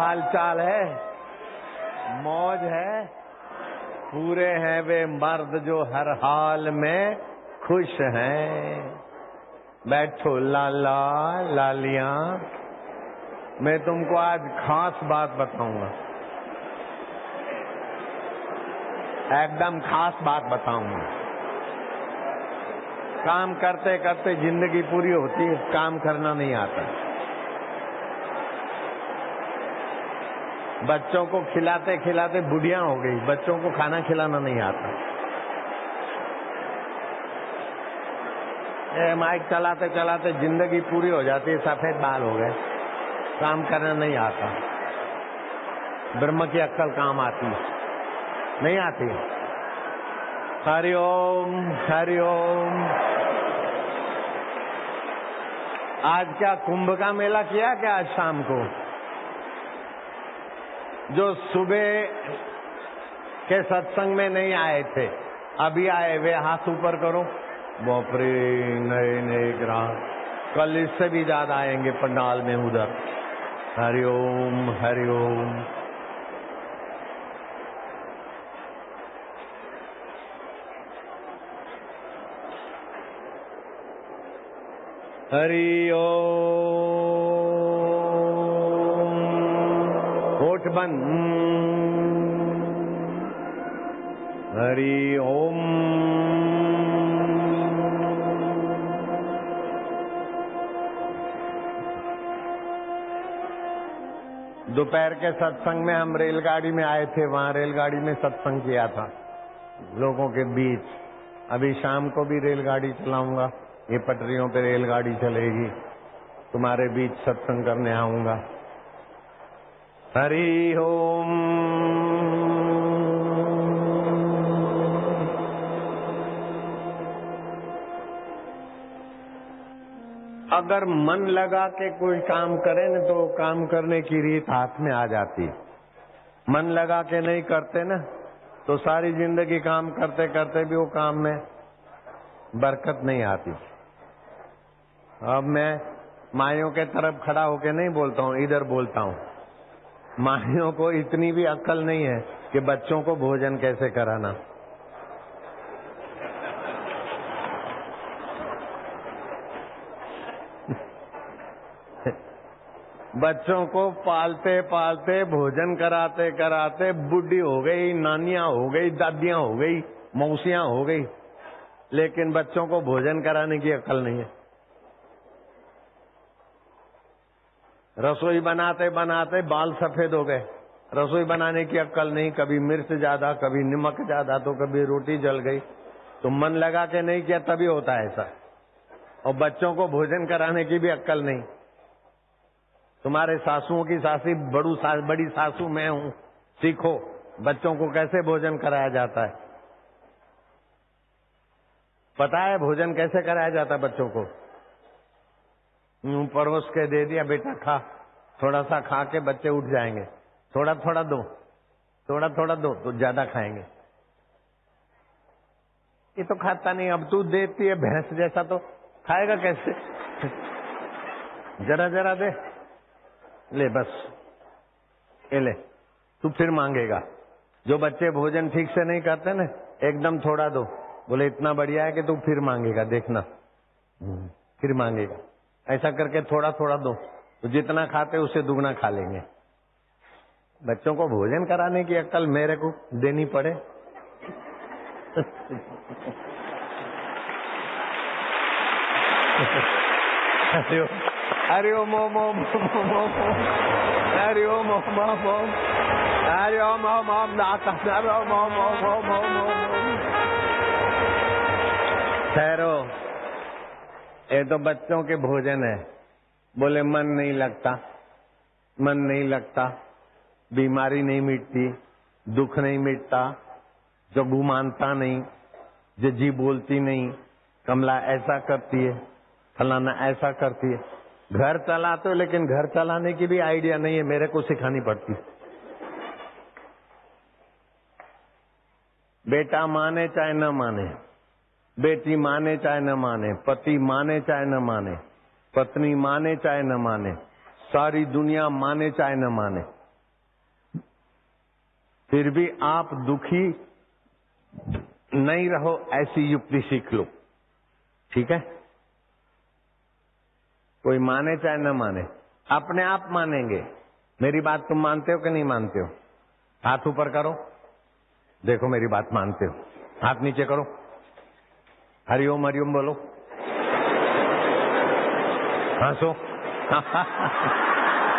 हाल चाल है? मौज है? पूरे हैं वे मर्द जो हर हाल में खुश हैं। बैठो लाला लालियां, मैं तुमको आज खास बात बताऊंगा, एकदम खास बात बताऊंगा। काम करते करते जिंदगी पूरी होती है, काम करना नहीं आता। बच्चों को खिलाते खिलाते बुढ़िया हो गई, बच्चों को खाना खिलाना नहीं आता। माइक चलाते चलाते जिंदगी पूरी हो जाती है, सफेद बाल हो गए, काम करना नहीं आता। ब्रह्म की अक्ल काम आती नहीं आती? हरिओम हरिओम। आज क्या कुंभ का मेला किया क्या? आज शाम को जो सुबह के सत्संग में नहीं आए थे, अभी आए, वे हाथ ऊपर करो। बाप रे, नए नए ग्राहक, कल इससे भी ज्यादा आएंगे पंडाल में उधर। हरिओम हरिओम। हरि ओम। होठ बंद। हरि ओम। दोपहर के सत्संग में हम रेलगाड़ी में आए थे, वहां रेलगाड़ी में सत्संग किया था लोगों के बीच। अभी शाम को भी रेलगाड़ी चलाऊंगा, ये पटरियों पे रेलगाड़ी चलेगी, तुम्हारे बीच सत्संग करने आऊंगा। हरि ओम। अगर मन लगा के कोई काम करे न, तो काम करने की रीत हाथ में आ जाती है। मन लगा के नहीं करते ना, तो सारी जिंदगी काम करते करते भी वो काम में बरकत नहीं आती। अब मैं माइयों के तरफ खड़ा होके नहीं बोलता हूँ, इधर बोलता हूँ। माइयों को इतनी भी अक्ल नहीं है कि बच्चों को भोजन कैसे कराना। बच्चों को पालते पालते, भोजन कराते कराते बुढ़ी हो गई, नानियां हो गई, दादियां हो गई, मौसियां हो गई, लेकिन बच्चों को भोजन कराने की अक्ल नहीं है। रसोई बनाते बनाते बाल सफेद हो गए, रसोई बनाने की अक्ल नहीं। कभी मिर्च ज्यादा, कभी नमक ज्यादा, तो कभी रोटी जल गई। तो मन लगा के नहीं किया तभी होता है ऐसा। और बच्चों को भोजन कराने की भी अक्ल नहीं। तुम्हारे सासुओं की सासी बड़ी सासू मैं हूं, सीखो बच्चों को कैसे भोजन कराया जाता है। पता है भोजन कैसे कराया जाता है बच्चों को? परोस के दे दिया, बेटा खा। थोड़ा सा खा के बच्चे उठ जाएंगे। थोड़ा थोड़ा दो, थोड़ा थोड़ा दो, तो ज्यादा खाएंगे। ये तो खाता नहीं, अब तू देती है भैंस जैसा, तो खाएगा कैसे? जरा जरा दे, ले बस, ये ले, तू फिर मांगेगा। जो बच्चे भोजन ठीक से नहीं करते ना, एकदम थोड़ा दो, बोले इतना बढ़िया है कि तू फिर मांगेगा, देखना फिर मांगेगा। ऐसा करके थोड़ा थोड़ा दो, तो जितना खाते उससे दुगना खा लेंगे। बच्चों को भोजन कराने की अक्ल मेरे को देनी पड़े। हरि ओम ओम ओम ओम ओम, हरि ओम ओम ओम ओम, हरि ओम ओम ओम, नाथ हरि ओम ओम ओम ओम ओम। ठहरो, ये तो बच्चों के भोजन है। बोले मन नहीं लगता, मन नहीं लगता, बीमारी नहीं मिटती, दुख नहीं मिटता, जगू मानता नहीं, जजी बोलती नहीं, कमला ऐसा करती है, फलाना ऐसा करती है। घर चलाते हो, लेकिन घर चलाने की भी आइडिया नहीं है, मेरे को सिखानी पड़ती। बेटा माने चाहे न माने, बेटी माने चाहे न माने, पति माने चाहे न माने, पत्नी माने चाहे न माने, सारी दुनिया माने चाहे न माने, फिर भी आप दुखी नहीं रहो, ऐसी युक्ति सीख लो। ठीक है? कोई माने चाहे न माने, अपने आप मानेंगे। मेरी बात तुम मानते हो कि नहीं मानते हो? हाथ ऊपर करो, देखो मेरी बात मानते हो। हाथ नीचे करो, हरिओम हरिओम बोलो, हंसो।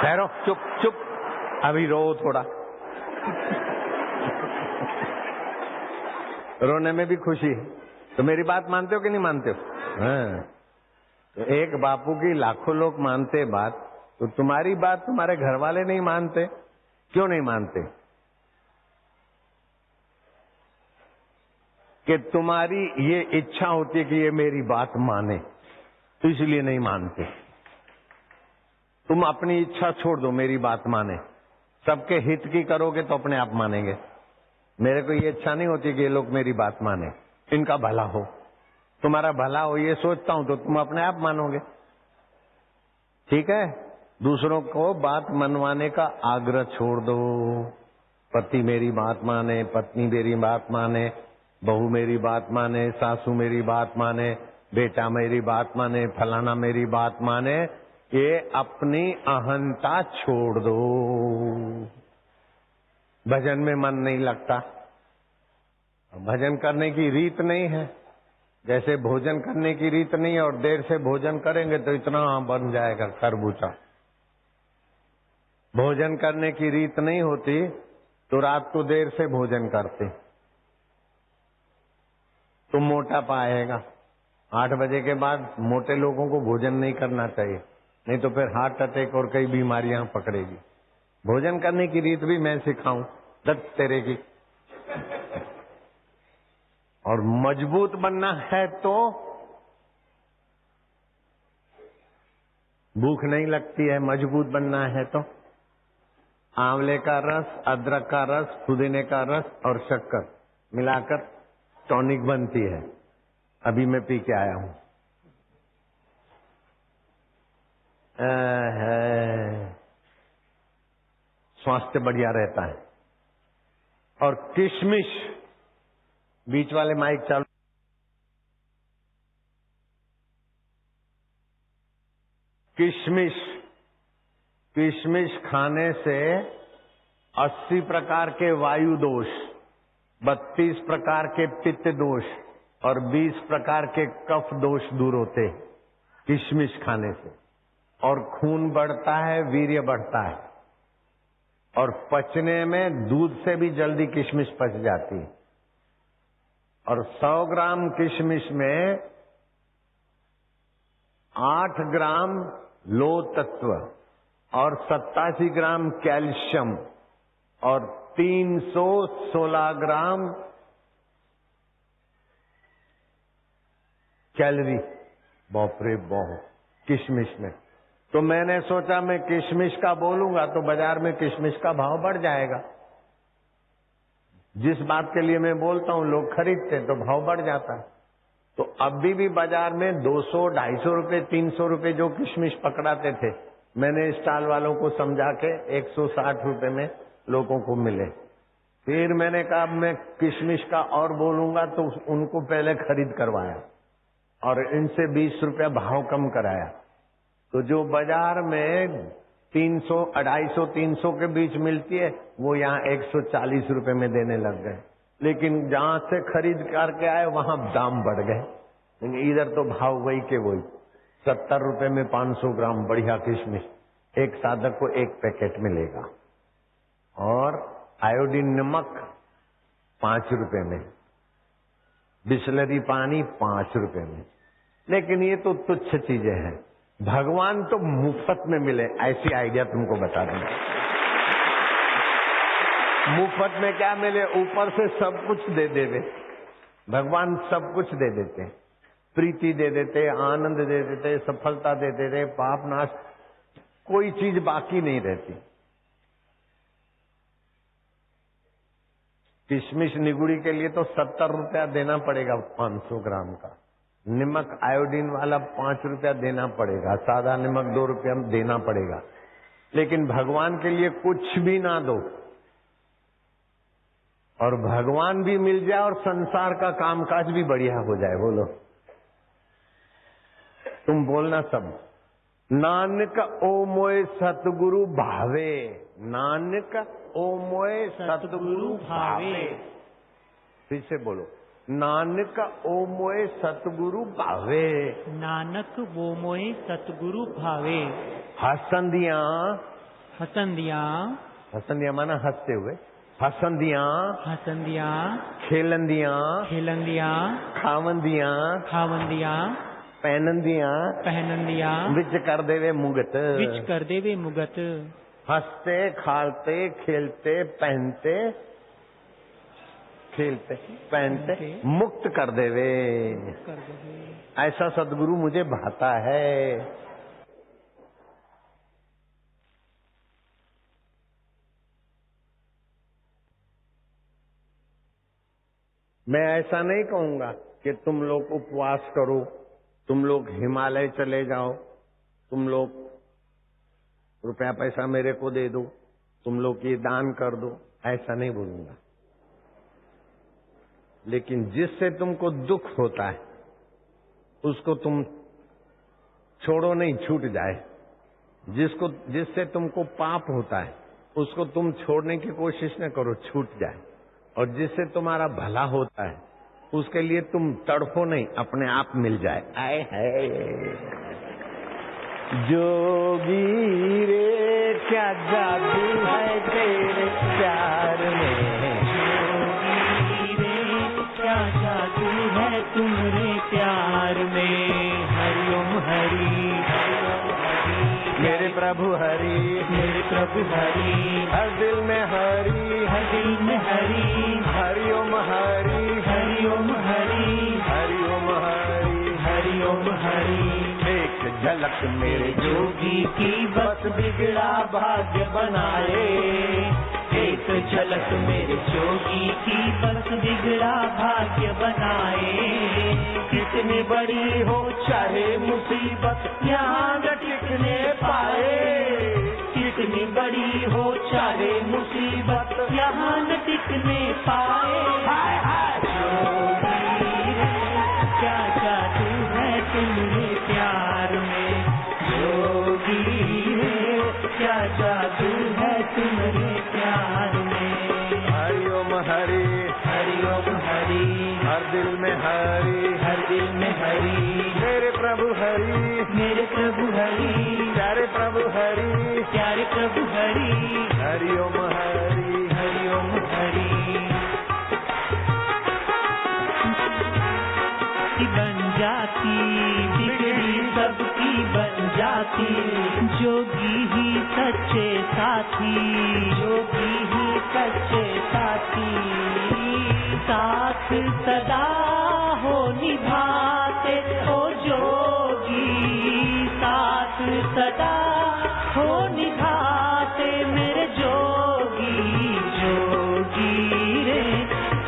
ठहरो, चुप चुप, अभी रो थोड़ा। रोने में भी खुशी है। तो मेरी बात मानते हो कि नहीं मानते हो? हाँ। तो एक बापू की लाखों लोग मानते बात, तो तुम्हारी बात तुम्हारे घर वाले नहीं मानते। क्यों नहीं मानते? कि तुम्हारी ये इच्छा होती है कि ये मेरी बात माने, तो इसलिए नहीं मानते। तुम अपनी इच्छा छोड़ दो, मेरी बात माने। सबके हित की करोगे तो अपने आप मानेंगे। मेरे को ये इच्छा नहीं होती कि ये लोग मेरी बात माने, इनका भला हो, तुम्हारा भला हो, ये सोचता हूं तो तुम अपने आप मानोगे। ठीक है? दूसरों को बात मनवाने का आग्रह छोड़ दो। पति मेरी बात माने, पत्नी मेरी बात माने, बहू मेरी बात माने, सासू मेरी बात माने, बेटा मेरी बात माने, फलाना मेरी बात माने। ये अपनी अहंता छोड़ दो। भजन में मन नहीं लगता, भजन करने की रीत नहीं है। जैसे भोजन करने की रीत नहीं है, और देर से भोजन करेंगे तो इतना बन जाएगा खरबूजा। भोजन करने की रीत नहीं होती तो रात को देर से भोजन करते तो मोटापा आएगा। 8 बजे के बाद मोटे लोगों को भोजन नहीं करना चाहिए, नहीं तो फिर हार्ट अटैक और कई बीमारियां पकड़ेगी। भोजन करने की रीत भी मैं सिखाऊं, दत्त तेरे की। और मजबूत बनना है तो भूख नहीं लगती है, मजबूत बनना है तो आंवले का रस, अदरक का रस, पुदीने का रस और शक्कर मिलाकर टॉनिक बनती है। अभी मैं पी के आया हूं। स्वास्थ्य बढ़िया रहता है। और किशमिश, बीच वाले माइक चालू। किशमिश, किशमिश खाने से 80 प्रकार के वायु दोष, 32 प्रकार के पित्त दोष और 20 प्रकार के कफ दोष दूर होते हैं किशमिश खाने से। और खून बढ़ता है, वीर्य बढ़ता है, और पचने में दूध से भी जल्दी किशमिश पच जाती है। और 100 ग्राम किशमिश में 8 ग्राम लोह तत्व और 87 ग्राम कैल्शियम और 316 ग्राम कैलोरी, बाप रे बाप, किशमिश में। तो मैंने सोचा मैं किशमिश का बोलूंगा तो बाजार में किशमिश का भाव बढ़ जाएगा। जिस बात के लिए मैं बोलता हूं लोग खरीदते हैं तो भाव बढ़ जाता है। तो अभी भी बाजार में 200, 250 रुपए, 300 रुपए जो किशमिश पकड़ाते थे, मैंने स्टॉल वालों को समझा के 160 रुपए में लोगों को मिले। फिर मैंने कहा मैं किशमिश का और बोलूंगा तो उनको पहले खरीद करवाया और इनसे 20 रुपया भाव कम कराया। तो जो बाजार में 300, 250, 300 के बीच मिलती है वो यहाँ 140 रुपए में देने लग गए। लेकिन जहां से खरीद करके आए वहां दाम बढ़ गए। इधर तो भाव वही के वही, 70 रुपए में 500 ग्राम बढ़िया किशमिश एक साधक को 1 पैकेट मिलेगा। और आयोडीन नमक 5 रुपए में, बिस्लरी पानी 5 रुपए में। लेकिन ये तो तुच्छ चीजें हैं। भगवान तो मुफ्त में मिले, ऐसी आइडिया तुमको बता दूंगा। मुफ्त में क्या मिले? ऊपर से सब कुछ दे देवे। भगवान सब कुछ दे देते, प्रीति दे देते, आनंद दे देते, सफलता दे देते, पाप नाश, कोई चीज बाकी नहीं रहती। किशमिश निगुड़ी के लिए तो 70 रुपया देना पड़ेगा 500 ग्राम का। नमक आयोडीन वाला 5 रुपया देना पड़ेगा, सादा नमक 2 रुपया देना पड़ेगा। लेकिन भगवान के लिए कुछ भी ना दो, और भगवान भी मिल जाए और संसार का कामकाज भी बढ़िया हो जाए। बोलो, तुम बोलना सब। नानक ओ मोए सतगुरु भावे, नानक ओ मोए सतगुरु भावे। फिर से बोलो, नानक ओ मोए सतगुरु भावे, नानक वो मोए सतगुरु भावे। हसंदियां, हसंदियां, हसंदियां माना हंसते हुए, हसंदियां, हसंदियां, खेलंदियां, खेलंदियां, खावंदियां, खावंदियां, पहनंदियां, पहनंदियां, विच कर देवे मुगत, विच कर देवे मुगत। हंसते खालते खेलते पहनते, खेलते पहनते मुक्त कर देवे, कर देवे। ऐसा सदगुरु मुझे भाता है। मैं ऐसा नहीं कहूंगा कि तुम लोग उपवास करो, तुम लोग हिमालय चले जाओ, तुम लोग रुपया पैसा मेरे को दे दो, तुम लोग ये दान कर दो, ऐसा नहीं बोलूंगा। लेकिन जिससे तुमको दुख होता है उसको तुम छोड़ो नहीं, छूट जाए। जिससे तुमको पाप होता है उसको तुम छोड़ने की कोशिश न करो, छूट जाए। और जिससे तुम्हारा भला होता है उसके लिए तुम तड़फो नहीं, अपने आप मिल जाए। आए है जोगी रे क्या जादू है तेरे प्यार में, जोगी रे क्या जादू है तुम्हारे प्यार में। हरिओम हरि, मेरे प्रभु हरि, मेरे प्रभु हरि, हर दिल में हरि, हर दिल में हरि, हरिओम हरि, हरिओम हरि, हरिओम हरि, हरिओम हरि। एक झलक मेरे जोगी की बस बिगड़ा भाग्य बनाए, एक झलक मेरे जोगी की बस बिगड़ा भाग्य बनाए। कितनी बड़ी हो चाहे मुसीबत यहाँ न टिकने पाए, कितनी बड़ी हो चाहे मुसीबत यहाँ न टिकने पाए। हाय हाय जोगी रे क्या जादू है तुम्हारे प्यार में, जोगी रे क्या जादू है तुम्हारे प्यार में। हरिओम हरि, हरिओम हरि, हर दिल में हरि, हर दिल में हरि, मेरे प्रभु हरि, मेरे प्रभु हरि, प्यारे प्रभु हरि, प्यारे प्रभु हरि, हरिओम हरि, हरिओम हरि। बन जाती बिगड़ी सबकी बन जाती, जोगी ही सच्चे साथी, जोगी ही सच्चे साथी। साथ सदा हो निभाते ओ जोगी, साथ सदा हो निभाते मेरे जोगी। जोगी रे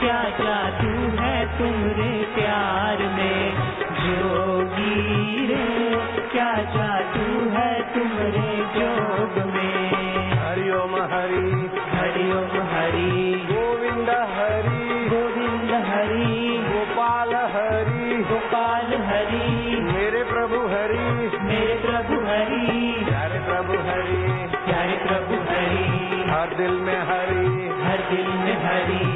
क्या जादू है तुम्हारे प्यार में, जोगी रे क्या जादू है तुम्हारे जोग में। हरिओम हरि, हरिओम हरि, गोविंद हरि, गोविंद हरि, गोपाल हरि, गोपाल हरि, मेरे प्रभु हरि, मेरे प्रभु हरि, प्यारे प्रभु हरि, प्यारे प्रभु हरि, हर दिल में हरि, हर दिल में हरि।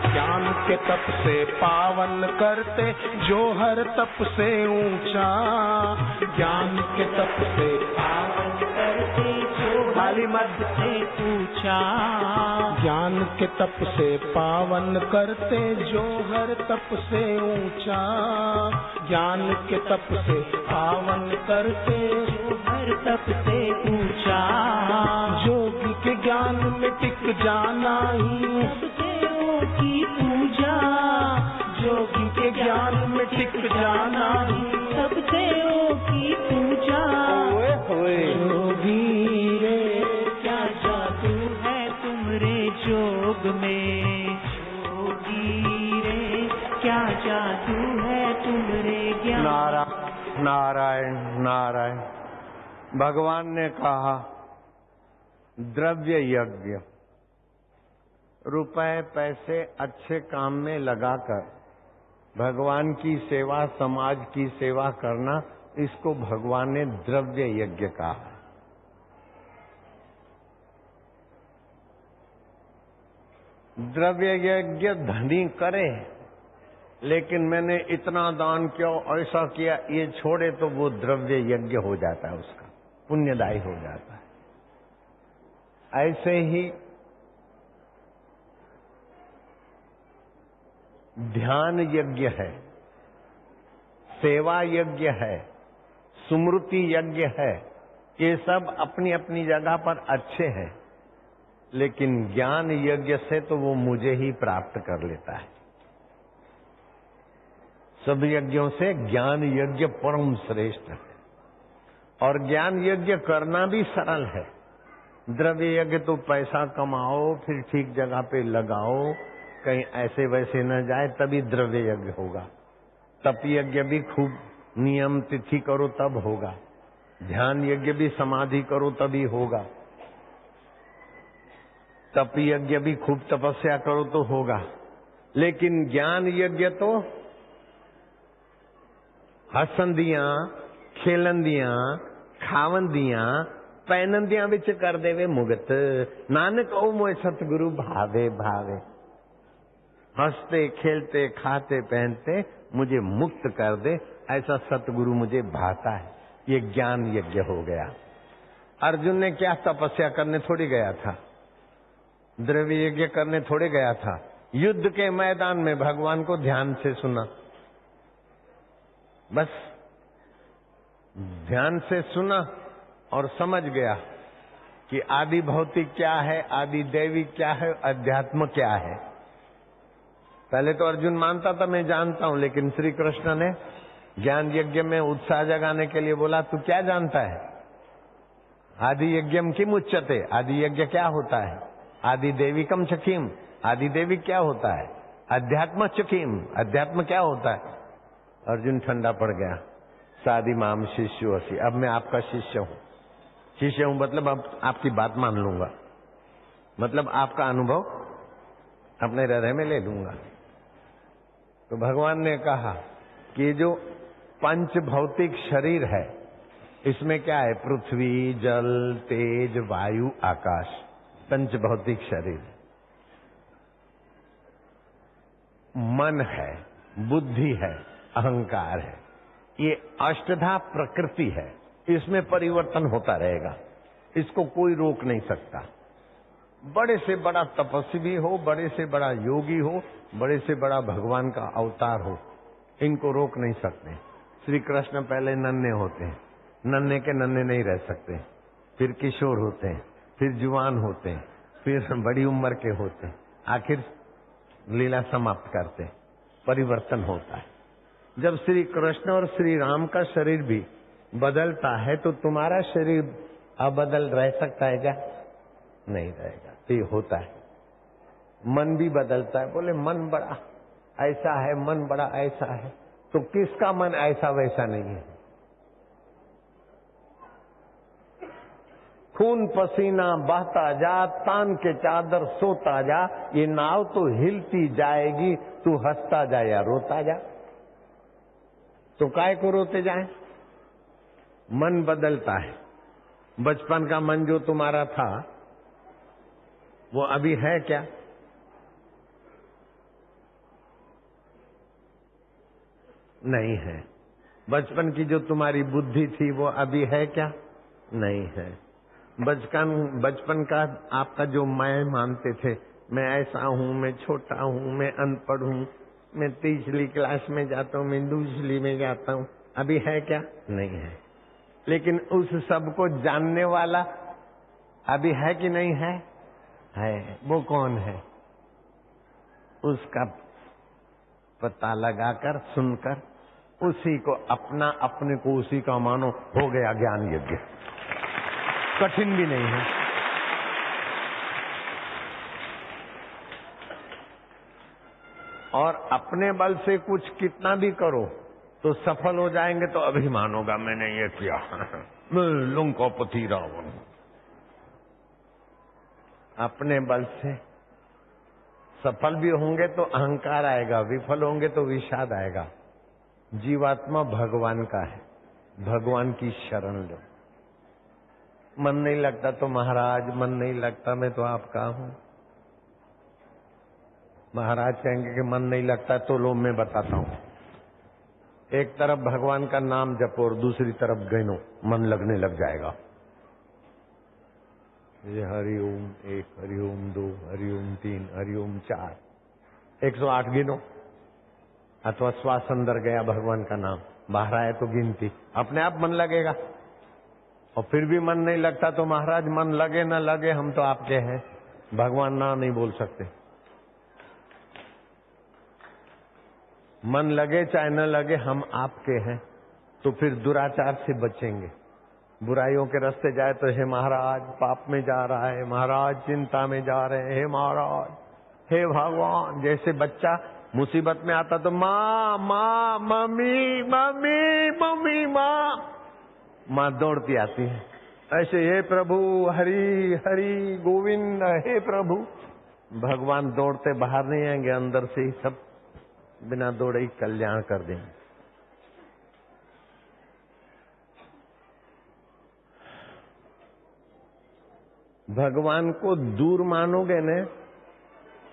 ज्ञान के तप से पावन करते जो हर तप से ऊंचा, ज्ञान के तप से पावन करते जो खाली मत से पूछा, ज्ञान के तप से पावन करते जो हर तप से ऊंचा, ज्ञान के तप से पावन करते जो हर तप से पूछा। जोगी के ज्ञान में टिक जाना ही देवों की पूजा, जोगी के ज्ञान में टिक जाना ही सब देवों की पूजा। ओए होए, जोगी रे क्या जादू है तुम्हारे जोग में, जोगी रे क्या जादू है तुम्हारे ज्ञान। नारायण नारायण नारायण। भगवान ने कहा द्रव्य यज्ञ, रुपए पैसे अच्छे काम में लगाकर भगवान की सेवा, समाज की सेवा करना, इसको भगवान ने द्रव्य यज्ञ कहा। द्रव्य यज्ञ धनी करे, लेकिन मैंने इतना दान किया, ऐसा किया, ये छोड़े तो वो द्रव्य यज्ञ हो जाता है, उसका पुण्यदायी हो जाता है। ऐसे ही ध्यान यज्ञ है, सेवा यज्ञ है, स्मृति यज्ञ है, ये सब अपनी अपनी जगह पर अच्छे हैं, लेकिन ज्ञान यज्ञ से तो वो मुझे ही प्राप्त कर लेता है। सब यज्ञों से ज्ञान यज्ञ परम श्रेष्ठ है, और ज्ञान यज्ञ करना भी सरल है। द्रव्य यज्ञ तो पैसा कमाओ, फिर ठीक जगह पे लगाओ, कहीं ऐसे वैसे न जाए, तभी द्रव्य यज्ञ होगा। तप यज्ञ भी खूब नियम तिथि करो तब होगा। ध्यान यज्ञ भी समाधि करो तभी होगा। तप यज्ञ भी खूब तपस्या करो तो होगा। लेकिन ज्ञान यज्ञ तो हसंदियां, खेलंदियां, खावंदियां, पैनंदियां विच कर देवे मुगत, नानक ओ मोए सतगुरु भावे भावे। हंसते खेलते खाते पहनते मुझे मुक्त कर दे, ऐसा सतगुरु मुझे भाता है। ये ज्ञान यज्ञ हो गया। अर्जुन ने क्या तपस्या करने थोड़ी गया था, द्रव्य यज्ञ करने थोड़े गया था। युद्ध के मैदान में भगवान को ध्यान से सुना, बस ध्यान से सुना और समझ गया कि आदि भौतिक क्या है, आदि दैवी क्या है, अध्यात्म क्या है। पहले तो अर्जुन मानता था मैं जानता हूं, लेकिन श्री कृष्ण ने ज्ञान यज्ञ में उत्साह जगाने के लिए बोला, तू क्या जानता है? आदि यज्ञम किम उच्यते, आदि यज्ञ क्या होता है? आदि देविकम चकीम, आदि देवी क्या होता है? अध्यात्म चकीम, अध्यात्म क्या होता है? अर्जुन ठंडा पड़ गया। सादी माम शिष्यो असी, अब मैं आपका शिष्य हूं। शिष्य हूं मतलब अब आपकी बात मान लूंगा, मतलब आपका अनुभव अपने हृदय में ले लूंगा। तो भगवान ने कहा कि जो पंच भौतिक शरीर है, इसमें क्या है? पृथ्वी, जल, तेज, वायु, आकाश, पंच भौतिक शरीर। मन है, बुद्धि है, अहंकार है, ये अष्टधा प्रकृति है। इसमें परिवर्तन होता रहेगा, इसको कोई रोक नहीं सकता। बड़े से बड़ा तपस्वी हो, बड़े से बड़ा योगी हो, बड़े से बड़ा भगवान का अवतार हो, इनको रोक नहीं सकते। श्री कृष्ण पहले नन्हे होते हैं, नन्हे के नन्हे नहीं रह सकते, फिर किशोर होते हैं, फिर जुवान होते हैं, फिर बड़ी उम्र के होते हैं, आखिर लीला समाप्त करते हैं। परिवर्तन होता है। जब श्री कृष्ण और श्री राम का शरीर भी बदलता है, तो तुम्हारा शरीर अबदल रह सकता है क्या? नहीं रहेगा। तो ये होता है। मन भी बदलता है। बोले मन बड़ा ऐसा है, मन बड़ा ऐसा है, तो किसका मन ऐसा वैसा नहीं है? खून पसीना बहता जा, तान के चादर सोता जा, ये नाव तो हिलती जाएगी, तू हंसता जा या रोता जा। तो काय को रोते जाए? मन बदलता है। बचपन का मन जो तुम्हारा था वो अभी है क्या? नहीं है। बचपन की जो तुम्हारी बुद्धि थी वो अभी है क्या? नहीं है। बचपन का आपका जो मैं मानते थे, मैं ऐसा हूँ, मैं छोटा हूँ, मैं अनपढ़ हूँ, मैं तीसरी क्लास में जाता हूँ, मैं दूसरी में जाता हूँ, अभी है क्या? नहीं है। लेकिन उस सब को जानने वाला अभी है कि नहीं है? है। वो कौन है? उसका पता लगाकर, सुनकर, उसी को अपना, अपने को उसी का मानो, हो गया ज्ञान यज्ञ। कठिन भी नहीं है। और अपने बल से कुछ कितना भी करो तो सफल हो जाएंगे तो अभिमान होगा, मैंने ये किया, मैं लंकापति रावण। अपने बल से सफल भी होंगे तो अहंकार आएगा, विफल होंगे तो विषाद आएगा। जीवात्मा भगवान का है, भगवान की शरण लो। मन नहीं लगता तो महाराज, मन नहीं लगता मैं तो आपका हूं। महाराज कहेंगे कि मन नहीं लगता तो लो मैं बताता हूं। एक तरफ भगवान का नाम जपो और दूसरी तरफ गिनो, मन लगने लग जाएगा। ये हरि ओम 1, हरि ओम 2, हरि ओम 3, हरि ओम 4, 108 गिनो। अथवा श्वास अंदर गया भगवान का नाम, बाहर आए तो गिनती, अपने आप मन लगेगा। और फिर भी मन नहीं लगता तो महाराज मन लगे न लगे हम तो आपके हैं, भगवान ना नहीं बोल सकते। मन लगे चाहे न लगे हम आपके हैं, तो फिर दुराचार से बचेंगे। बुराइयों के रास्ते जाए तो हे महाराज पाप में जा रहा है, महाराज चिंता में जा रहे हैं, हे महाराज, हे भगवान। जैसे बच्चा मुसीबत में आता तो माँ माँ, मम्मी मम्मी मम्मी, माँ माँ दौड़ती आती है। ऐसे हे प्रभु हरि हरि गोविंद, हे प्रभु। भगवान दौड़ते बाहर नहीं आएंगे, अंदर से ही सब बिना दौड़े ही कल्याण कर देंगे। भगवान को दूर मानोगे न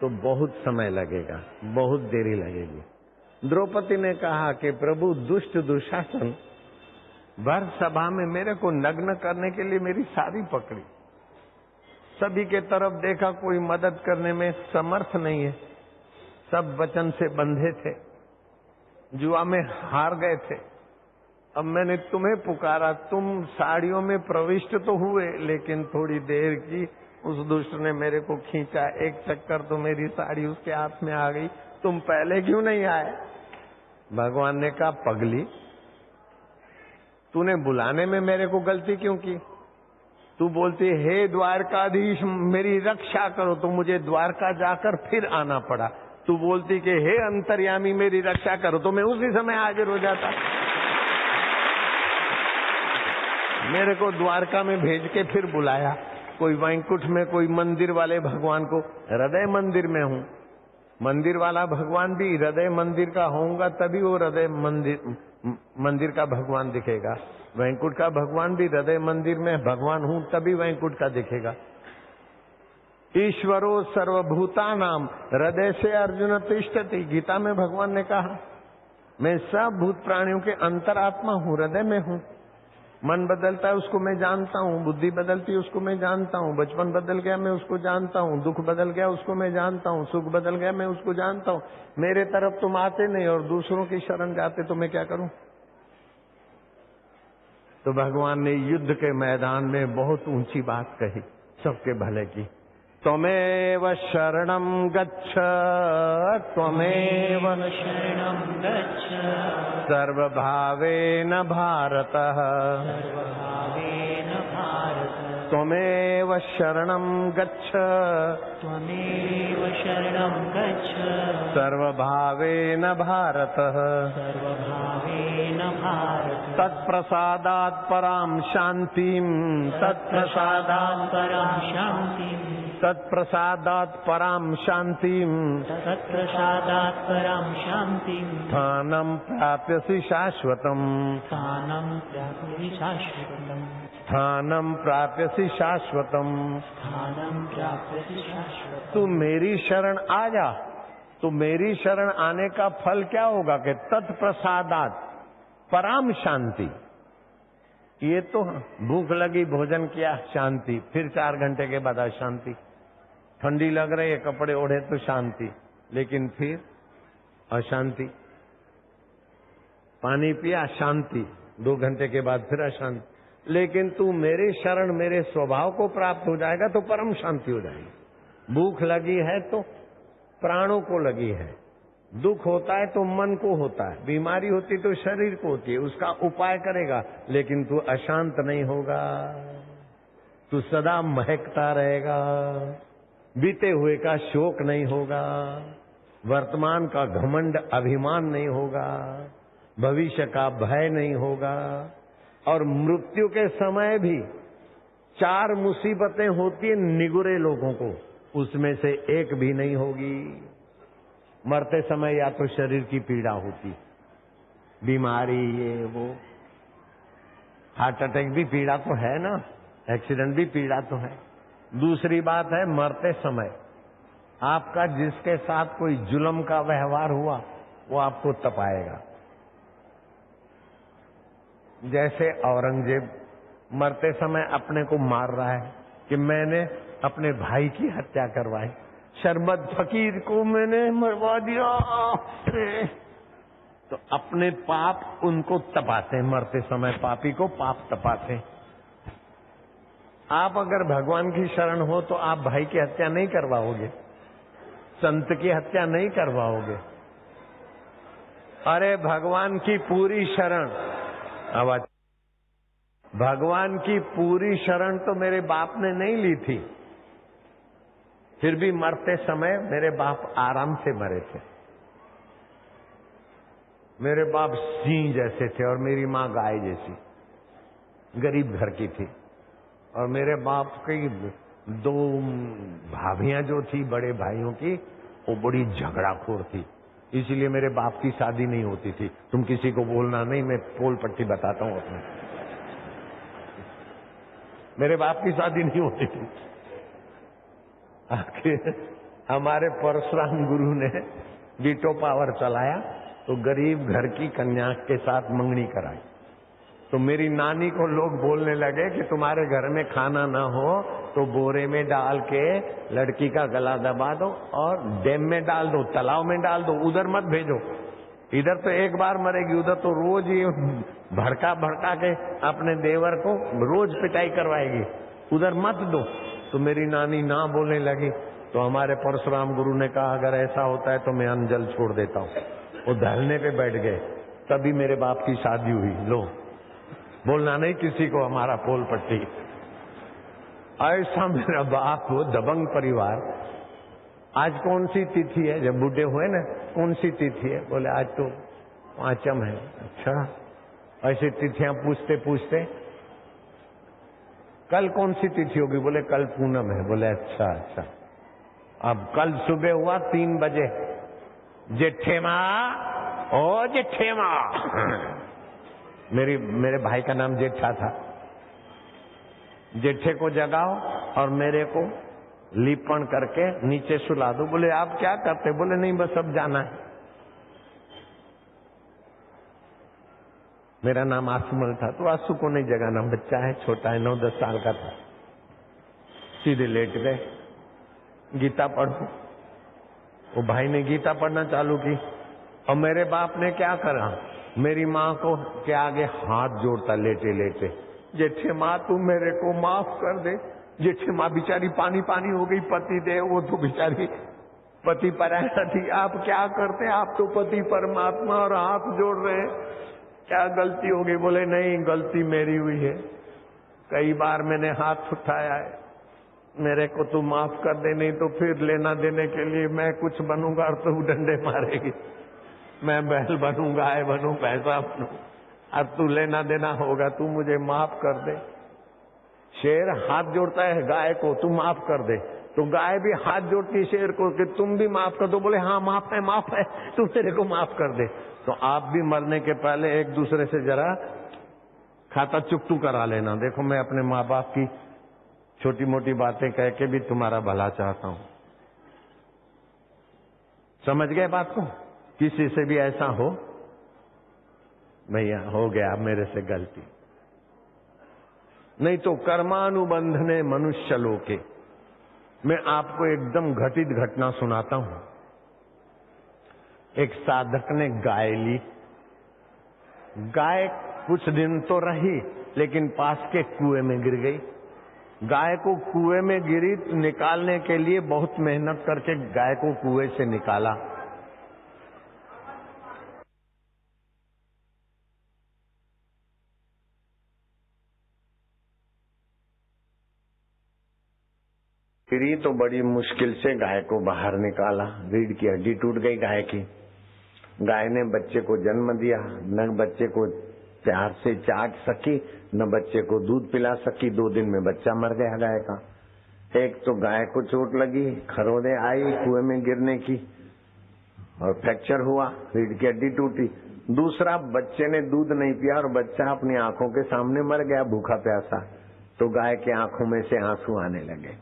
तो बहुत समय लगेगा, बहुत देरी लगेगी। द्रौपदी ने कहा कि प्रभु दुष्ट दुशासन भर सभा में मेरे को नग्न करने के लिए मेरी साड़ी पकड़ी। सभी के तरफ देखा, कोई मदद करने में समर्थ नहीं है, सब वचन से बंधे थे, जुआ में हार गए थे। अब मैंने तुम्हें पुकारा, तुम साड़ियों में प्रविष्ट तो हुए, लेकिन थोड़ी देर की उस दुष्ट ने मेरे को खींचा, एक चक्कर तो मेरी साड़ी उसके हाथ में आ गई, तुम पहले क्यों नहीं आए? भगवान ने कहा पगली, तूने बुलाने में मेरे को गलती क्यों की? तू बोलती हे द्वारकाधीश मेरी रक्षा करो, तो मुझे द्वारका जाकर फिर आना पड़ा। तू बोलती कि हे अंतर्यामी मेरी रक्षा करो, तो मैं उसी समय हाजिर हो जाता। मेरे को द्वारका में भेज के फिर बुलाया, कोई वैंकुट में, कोई मंदिर वाले भगवान को। हृदय मंदिर में हूँ, मंदिर वाला भगवान भी हृदय मंदिर का होऊंगा तभी वो हृदय मंदिर का भगवान दिखेगा। वैंकुट का भगवान भी हृदय मंदिर में भगवान हूँ तभी वैंकुट का दिखेगा। ईश्वरो सर्वभूतानाम हृदय से अर्जुन तिष्ठति, गीता में भगवान ने कहा मैं सब भूत प्राणियों के अंतरात्मा हूँ, हृदय में हूँ। मन बदलता है उसको मैं जानता हूँ, बुद्धि बदलती है उसको मैं जानता हूँ, बचपन बदल गया मैं उसको जानता हूँ, दुख बदल गया उसको मैं जानता हूँ, सुख बदल गया मैं उसको जानता हूँ। मेरे तरफ तुम आते नहीं और दूसरों की शरण जाते, तो मैं क्या करूं? तो भगवान ने युद्ध के मैदान में बहुत ऊंची बात कही सबके भले की। त्वमेव शरणं गच्छ, त्वमेव शरणं गच्छ, सर्वभावेन भारतः, सर्वभावेन भारत। त्वमेव शरणं गच्छ, त्वमेव शरणं गच्छ, सर्वभावेन भारतः, सर्वभावेन भारत। तत्प्रसादात् परां शान्तिं, तत्प्रसादात् परां शान्तिं, तत्प्रसादात् परां शान्तिं, तत्प्रसादात् परां शान्तिं, स्थानं प्राप्यसि शाश्वतम्, स्थानं प्राप्यसि शाश्वतम्, स्थानं प्राप्यसि शाश्वतम्। स्थानं प्राप्यसि शाश्वतम्। तू मेरी शरण आ जा, तो मेरी शरण आने का फल क्या होगा कि तत्प्रसादात् पराम शांति। ये तो भूख लगी भोजन किया शांति, फिर 4 घंटे के बाद अशांति। ठंडी लग रही है कपड़े ओढ़े तो शांति, लेकिन फिर अशांति। पानी पिया शांति, 2 घंटे के बाद फिर अशांति। लेकिन तू मेरे शरण मेरे स्वभाव को प्राप्त हो जाएगा तो परम शांति हो जाएगी। भूख लगी है तो प्राणों को लगी है, दुख होता है तो मन को होता है, बीमारी होती तो शरीर को होती है, उसका उपाय करेगा, लेकिन तू अशांत नहीं होगा, तू सदा महकता रहेगा। बीते हुए का शोक नहीं होगा, वर्तमान का घमंड अभिमान नहीं होगा, भविष्य का भय नहीं होगा। और मृत्यु के समय भी 4 मुसीबतें होती है निगुरे लोगों को। उसमें से एक भी नहीं होगी। मरते समय या तो शरीर की पीड़ा होती, बीमारी, ये वो, हार्ट अटैक भी पीड़ा तो है ना, एक्सीडेंट भी पीड़ा तो है। दूसरी बात है, मरते समय आपका जिसके साथ कोई जुल्म का व्यवहार हुआ वो आपको तपाएगा। जैसे औरंगजेब मरते समय अपने को मार रहा है कि मैंने अपने भाई की हत्या करवाई, शरबत फकीर को मैंने मरवा दिया, तो अपने पाप उनको तपाते हैं। मरते समय पापी को पाप तपाते। आप अगर भगवान की शरण हो तो आप भाई की हत्या नहीं करवाओगे, संत की हत्या नहीं करवाओगे। अरे भगवान की पूरी शरण, आवाज, भगवान की पूरी शरण तो मेरे बाप ने नहीं ली थी, फिर भी मरते समय मेरे बाप आराम से मरे थे। मेरे बाप सिंह जैसे थे और मेरी माँ गाय जैसी, गरीब घर की थी। और मेरे बाप की दो भाभियां जो थी बड़े भाइयों की, वो बड़ी झगड़ाखोर थी, इसलिए मेरे बाप की शादी नहीं होती थी। तुम किसी को बोलना नहीं, मैं पोल पट्टी बताता हूँ अपने। मेरे बाप की शादी नहीं होती थी। आखिर हमारे परशुराम गुरु ने वीटो पावर चलाया तो गरीब घर की कन्या के साथ मंगनी कराई। तो मेरी नानी को लोग बोलने लगे कि तुम्हारे घर में खाना ना हो तो बोरे में डाल के लड़की का गला दबा दो और डैम में डाल दो, तालाब में डाल दो, उधर मत भेजो। इधर तो एक बार मरेगी, उधर तो रोज ये भड़का भड़का के अपने देवर को रोज पिटाई करवाएगी, उधर मत दो। तो मेरी नानी ना बोलने लगी। तो हमारे परशुराम गुरु ने कहा अगर ऐसा होता है तो मैं अन्न जल छोड़ देता हूँ। वो धरने पे बैठ गए, तभी मेरे बाप की शादी हुई। लो, बोलना नहीं किसी को हमारा पोल पट्टी। ऐसा मेरा बाप हो, दबंग परिवार। आज कौन सी तिथि है? जब बूढ़े हुए ना, कौन सी तिथि है? बोले आज तो पांचम है। अच्छा, ऐसी तिथियां पूछते पूछते कल कौन सी तिथि होगी? बोले कल पूनम है। बोले अच्छा अच्छा। अब कल सुबह हुआ 3 बजे, जेठे माँ, ओ जेठे माँ। मेरे भाई का नाम जेठा था। जेठे को जगाओ और मेरे को लिपण करके नीचे सुला दो। बोले आप क्या करते? बोले नहीं बस अब जाना है। मेरा नाम आसुमल था, तो आंसू को नहीं जगाना, बच्चा है, छोटा है, 9-10 साल का था। सीधे लेट गए, गीता पढ़ो। वो भाई ने गीता पढ़ना चालू की और मेरे बाप ने क्या करा, मेरी माँ को के आगे हाथ जोड़ता लेटे लेटे, जेठे माँ तू मेरे को माफ कर दे। जेठे माँ बेचारी पानी पानी हो गई, पति दे, वो तो बेचारी पति परायणा थी। आप क्या करते? आप तो पति परमात्मा और हाथ जोड़ रहे हैं, क्या गलती हो गई? बोले नहीं, गलती मेरी हुई है, कई बार मैंने हाथ उठाया है, मेरे को तू माफ कर दे, नहीं तो फिर लेना देने के लिए मैं कुछ बनूंगा और तू डंडे मारेगी। मैं बैल बनूं, गाय बनूं, पैसा बनूं, अब तू लेना देना होगा, तू मुझे माफ कर दे। शेर हाथ जोड़ता है गाय को, तू माफ कर दे, तो गाय भी हाथ जोड़ती है शेर को कि तुम भी माफ कर दो। बोले हाँ माफ है, तू मेरे को माफ कर दे। तो आप भी मरने के पहले एक दूसरे से जरा खाता चुकतू करा लेना। देखो मैं अपने माँ बाप की छोटी मोटी बातें कह के भी तुम्हारा भला चाहता हूँ। समझ गए बात को? किसी से भी ऐसा हो, भैया हो गया मेरे से गलती, नहीं तो कर्मानुबंधने मनुष्य लोके। मैं आपको एकदम घटित घटना सुनाता हूं। एक साधक ने गाय ली। गाय कुछ दिन तो रही, लेकिन पास के कुएं में गिर गई। गाय को कुएं में गिरी, निकालने के लिए बहुत मेहनत करके गाय को कुएं से निकाला। फिर तो बड़ी मुश्किल से गाय को बाहर निकाला। रीढ़ की हड्डी टूट गई गाय की। गाय ने बच्चे को जन्म दिया, न बच्चे को प्यार से चाट सकी, न बच्चे को दूध पिला सकी। 2 दिन में बच्चा मर गया गाय का। एक तो गाय को चोट लगी, खरोदे आई कुएं में गिरने की और फ्रैक्चर हुआ, रीढ़ की हड्डी टूटी। दूसरा बच्चे ने दूध नहीं पिया और बच्चा अपनी आंखों के सामने मर गया भूखा प्यासा, तो गाय के आंखों में से आंसू आने लगे।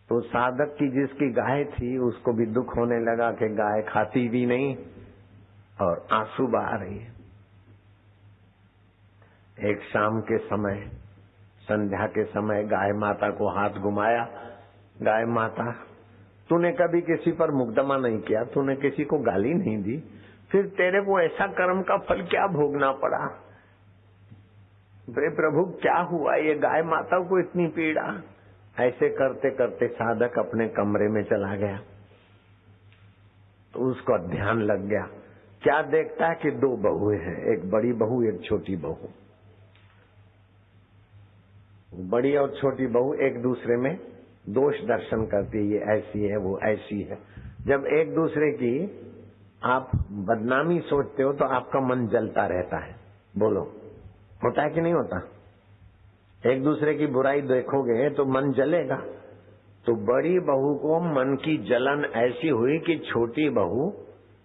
तो साधक की जिसकी गाय थी उसको भी दुख होने लगा कि गाय खाती भी नहीं और आंसू बहा रही है। एक शाम के समय, संध्या के समय गाय माता को हाथ घुमाया, गाय माता तूने कभी किसी पर मुकदमा नहीं किया, तूने किसी को गाली नहीं दी, फिर तेरे को ऐसा कर्म का फल क्या भोगना पड़ा? प्रभु क्या हुआ, ये गाय माता को इतनी पीड़ा? ऐसे करते करते साधक अपने कमरे में चला गया तो उसको ध्यान लग गया। क्या देखता है कि दो बहुएं हैं, एक बड़ी बहू एक छोटी बहू। बड़ी और छोटी बहू एक दूसरे में दोष दर्शन करती है, ये ऐसी है वो ऐसी है। जब एक दूसरे की आप बदनामी सोचते हो तो आपका मन जलता रहता है। बोलो, होता है कि नहीं होता? एक दूसरे की बुराई देखोगे तो मन जलेगा। तो बड़ी बहू को मन की जलन ऐसी हुई कि छोटी बहू,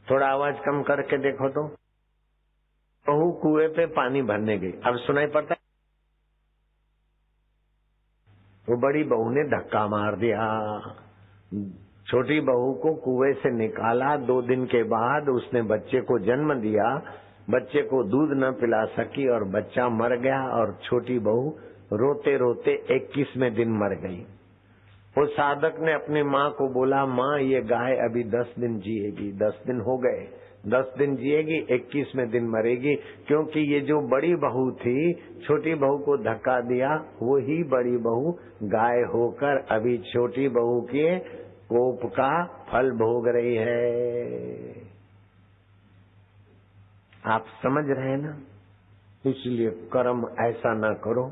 थोड़ा आवाज कम करके देखो तो, बहू कुएं पे पानी भरने गई। अब सुनाई पड़ता है? वो बड़ी बहू ने धक्का मार दिया, छोटी बहू को कुएं से निकाला। 2 दिन के बाद उसने बच्चे को जन्म दिया, बच्चे को दूध न पिला सकी और बच्चा मर गया और छोटी बहू रोते रोते 21वें दिन मर गई। वो साधक ने अपनी माँ को बोला, माँ ये गाय अभी 10 दिन जिएगी। 10 दिन हो गए, 10 दिन जिएगी, 21वें दिन मरेगी, क्योंकि ये जो बड़ी बहू थी छोटी बहू को धक्का दिया, वही बड़ी बहू गाय होकर अभी छोटी बहू के कोप का फल भोग रही है। आप समझ रहे हैं ना? इसलिए कर्म ऐसा ना करो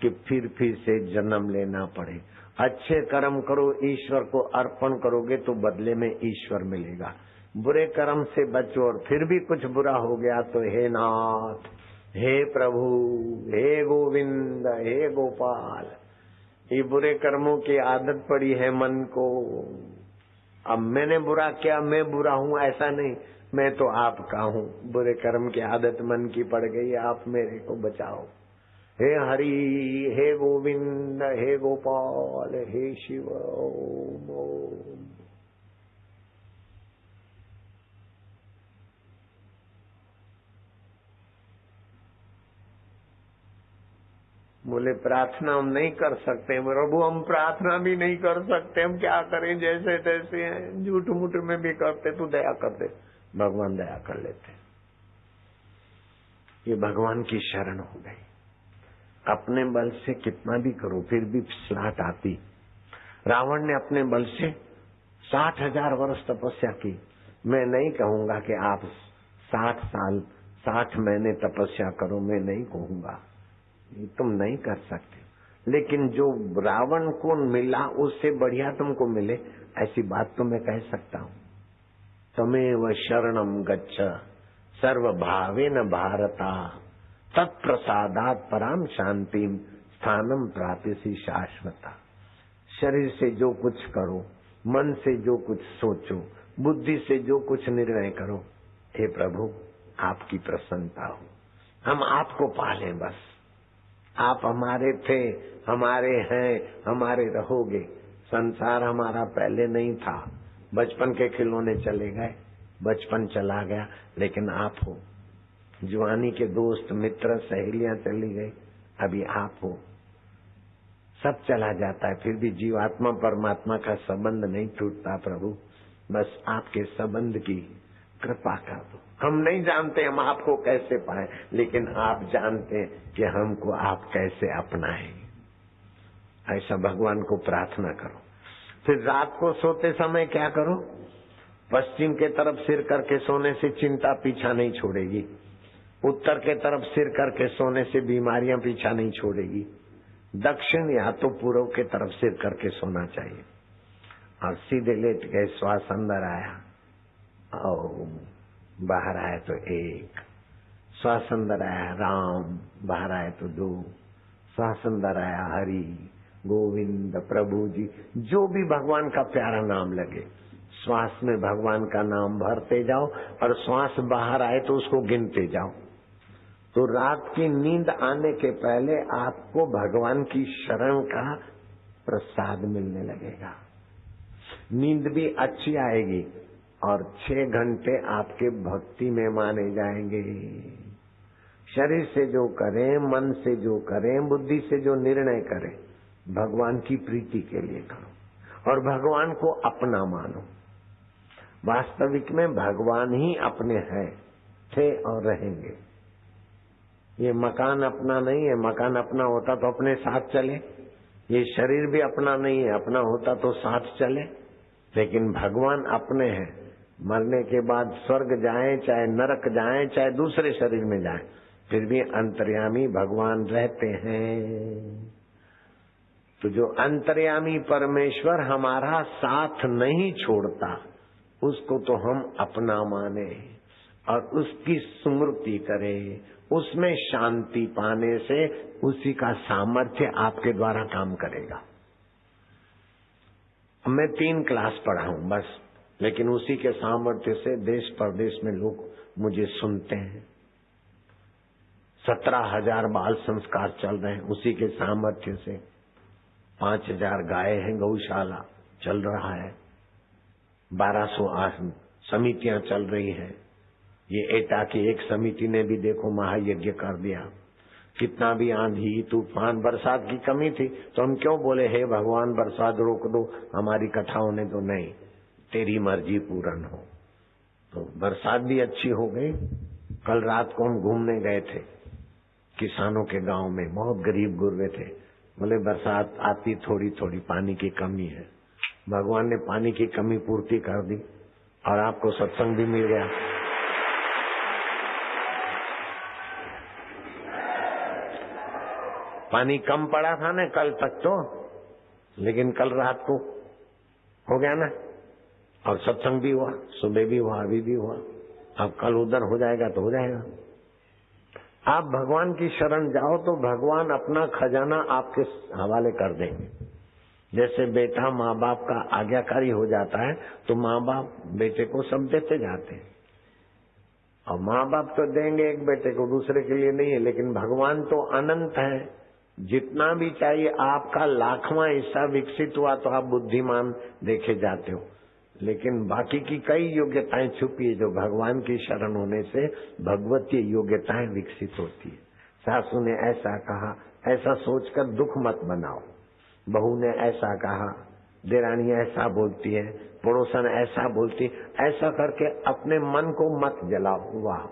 कि फिर से जन्म लेना पड़े। अच्छे कर्म करो, ईश्वर को अर्पण करोगे तो बदले में ईश्वर मिलेगा। बुरे कर्म से बचो और फिर भी कुछ बुरा हो गया तो हे नाथ, हे प्रभु, हे गोविंद, हे गोपाल, ये बुरे कर्मों की आदत पड़ी है मन को। अब मैंने बुरा किया, मैं बुरा हूँ ऐसा नहीं, मैं तो आपका हूँ। बुरे कर्म की आदत मन की पड़ गई, आप मेरे को बचाओ। हे हरि, हे गोविंद, हे गोपाल, हे शिव, ओम ओम। बोले प्रार्थना हम नहीं कर सकते प्रभु, हम प्रार्थना भी नहीं कर सकते, हम क्या करें, जैसे तैसे हैं, झूठ मूठ में भी करते, तू दया कर दे। भगवान दया कर लेते। ये भगवान की शरण हो गई। अपने बल से कितना भी करो फिर भी फिसलाहट आती। रावण ने अपने बल से 60,000 वर्ष तपस्या की। मैं नहीं कहूंगा कि आप 60 साल 60 महीने तपस्या करो, मैं नहीं कहूंगा, तुम नहीं कर सकते। लेकिन जो रावण को मिला उससे बढ़िया तुमको मिले, ऐसी बात तो मैं कह सकता हूँ। तमेव शरणम गच्छ सर्वभावेन भारता, तत्प्रसादात पराम शांतिम स्थानम प्राप्यसि शाश्वता। शरीर से जो कुछ करो, मन से जो कुछ सोचो, बुद्धि से जो कुछ निर्णय करो, हे प्रभु आपकी प्रसन्नता हो, हम आपको पालें बस। आप हमारे थे, हमारे हैं, हमारे रहोगे। संसार हमारा पहले नहीं था, बचपन के खिलौने चले गए, बचपन चला गया, लेकिन आप हो। जवानी के दोस्त मित्र सहेलियां चली गई, अभी आप हो। सब चला जाता है, फिर भी जीवात्मा परमात्मा का संबंध नहीं टूटता। प्रभु बस आपके संबंध की कृपा कर दो। हम नहीं जानते हम आपको कैसे पाए, लेकिन आप जानते हैं कि हमको आप कैसे अपनाएं। ऐसा भगवान को प्रार्थना करो। फिर रात को सोते समय क्या करो? पश्चिम के तरफ सिर करके सोने से चिंता पीछा नहीं छोड़ेगी, उत्तर के तरफ सिर करके सोने से बीमारियां पीछा नहीं छोड़ेगी, दक्षिण या तो पूर्व के तरफ सिर करके सोना चाहिए। और सीधे लेट गए, श्वास अंदर आया और बाहर आया तो 1, श्वास अंदर आया राम, बाहर आया तो 2, श्वास अंदर आया हरि, गोविंद, प्रभु जी, जो भी भगवान का प्यारा नाम लगे, श्वास में भगवान का नाम भरते जाओ और श्वास बाहर आए तो उसको गिनते जाओ। तो रात की नींद आने के पहले आपको भगवान की शरण का प्रसाद मिलने लगेगा। नींद भी अच्छी आएगी और 6 घंटे आपके भक्ति में माने जाएंगे। शरीर से जो करें, मन से जो करें, बुद्धि से जो निर्णय करें, भगवान की प्रीति के लिए करो और भगवान को अपना मानो। वास्तविक में भगवान ही अपने हैं, थे और रहेंगे। ये मकान अपना नहीं है, मकान अपना होता तो अपने साथ चले। ये शरीर भी अपना नहीं है, अपना होता तो साथ चले। लेकिन भगवान अपने हैं। मरने के बाद स्वर्ग जाएं, चाहे नरक जाएं, चाहे दूसरे शरीर में जाएं, फिर भी अंतर्यामी भगवान रहते हैं। तो जो अंतर्यामी परमेश्वर हमारा साथ नहीं छोड़ता, उसको तो हम अपना माने और उसकी स्मृति करें। उसमें शांति पाने से उसी का सामर्थ्य आपके द्वारा काम करेगा। मैं 3 क्लास पढ़ा हूं बस, लेकिन उसी के सामर्थ्य से देश परदेश में लोग मुझे सुनते हैं। 17,000 बाल संस्कार चल रहे हैं उसी के सामर्थ्य से। 5,000 गाय हैं, गौशाला चल रहा है। 1200 समितियां चल रही है। ये एटा की एक समिति ने भी देखो महायज्ञ कर दिया। कितना भी आंधी तूफान बरसात की कमी थी तो हम क्यों बोले हे भगवान बरसात रोक दो, हमारी कथा होने दो। नहीं, तेरी मर्जी पूर्ण हो। तो बरसात भी अच्छी हो गई। कल रात को हम घूमने गए थे किसानों के गांव में, बहुत गरीब गुरबे थे। बोले बरसात आती थोड़ी थोड़ी, पानी की कमी है। भगवान ने पानी की कमी पूर्ति कर दी और आपको सत्संग भी मिल गया। पानी कम पड़ा था ना कल तक तो, लेकिन कल रात को हो गया ना। और सत्संग भी हुआ, सुबह भी हुआ, अभी भी हुआ। अब कल उधर हो जाएगा तो हो जाएगा। आप भगवान की शरण जाओ तो भगवान अपना खजाना आपके हवाले कर देंगे। जैसे बेटा माँ बाप का आज्ञाकारी हो जाता है तो माँ बाप बेटे को सब देते जाते हैं। और माँ बाप तो देंगे एक बेटे को, दूसरे के लिए नहीं है। लेकिन भगवान तो अनंत है। जितना भी चाहिए आपका 1,00,000वां हिस्सा विकसित हुआ तो आप बुद्धिमान देखे जाते हो। लेकिन बाकी की कई योग्यताएं छुपी है जो भगवान की शरण होने से भगवतीय योग्यताएं विकसित होती है। सासू ने ऐसा कहा, ऐसा सोचकर दुख मत बनाओ। बहू ने ऐसा कहा, देरानी ऐसा बोलती है, पड़ोसन ऐसा बोलती, ऐसा करके अपने मन को मत जलाओ। वाह,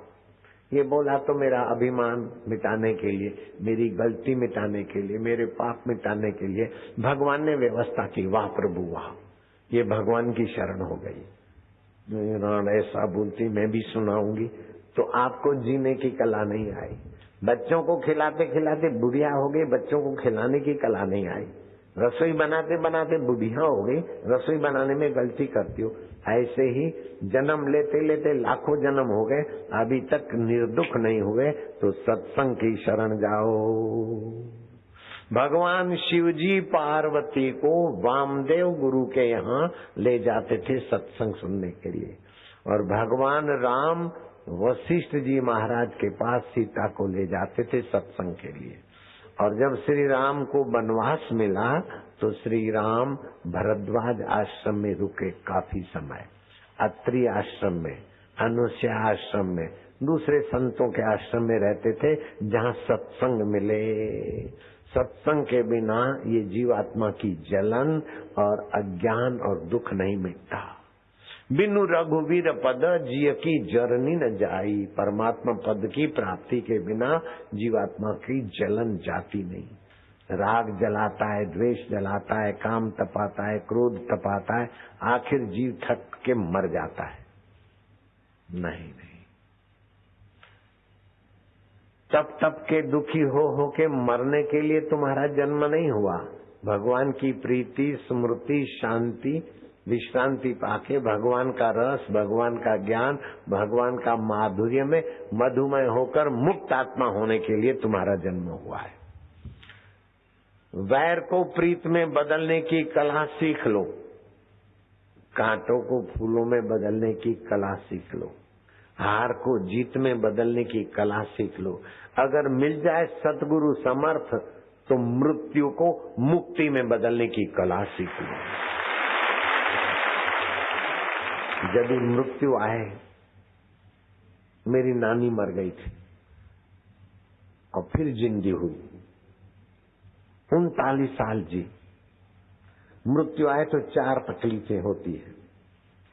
ये बोला तो मेरा अभिमान मिटाने के लिए, मेरी गलती मिटाने के लिए, मेरे पाप मिटाने के लिए भगवान ने व्यवस्था की। वाह प्रभु वाह, ये भगवान की शरण हो गई। ऐसा बोलती, मैं भी सुनाऊंगी तो आपको जीने की कला नहीं आई। बच्चों को खिलाते खिलाते बुढ़िया हो गई, बच्चों को खिलाने की कला नहीं आई। रसोई बनाते बनाते बुढ़िया हो गई, रसोई बनाने में गलती करती हो। ऐसे ही जन्म लेते लेते लाखों जन्म हो गए, अभी तक निर्दुख नहीं हुए, तो सत्संग की शरण जाओ। भगवान शिवजी पार्वती को वामदेव गुरु के यहाँ ले जाते थे सत्संग सुनने के लिए, और भगवान राम वशिष्ठ जी महाराज के पास सीता को ले जाते थे सत्संग के लिए। और जब श्री राम को वनवास मिला तो श्री राम भरद्वाज आश्रम में रुके काफी समय, अत्रि आश्रम में, अनुसया आश्रम में, दूसरे संतों के आश्रम में रहते थे जहाँ सत्संग मिले। सत्संग के बिना ये जीवात्मा की जलन और अज्ञान और दुख नहीं मिटता। बिनु रघुवीर पद जिय की जरनी न जाई। परमात्मा पद की प्राप्ति के बिना जीवात्मा की जलन जाती नहीं। राग जलाता है, द्वेष जलाता है, काम तपाता है, क्रोध तपाता है, आखिर जीव थक के मर जाता है। नहीं, तप तप के दुखी हो के मरने के लिए तुम्हारा जन्म नहीं हुआ। भगवान की प्रीति, स्मृति, शांति, विश्रांति पाके भगवान का रस, भगवान का ज्ञान, भगवान का माधुर्य में मधुमय होकर मुक्त आत्मा होने के लिए तुम्हारा जन्म हुआ है। वैर को प्रीत में बदलने की कला सीख लो, कांटों को फूलों में बदलने की कला सीख लो, हार को जीत में बदलने की कला सीख लो। अगर मिल जाए सतगुरु समर्थ तो मृत्यु को मुक्ति में बदलने की कला सीख लो। जब मृत्यु आए, मेरी नानी मर गई थी और फिर जिंदी हुई, 39 साल जी। मृत्यु आए तो 4 तकलीफें होती है।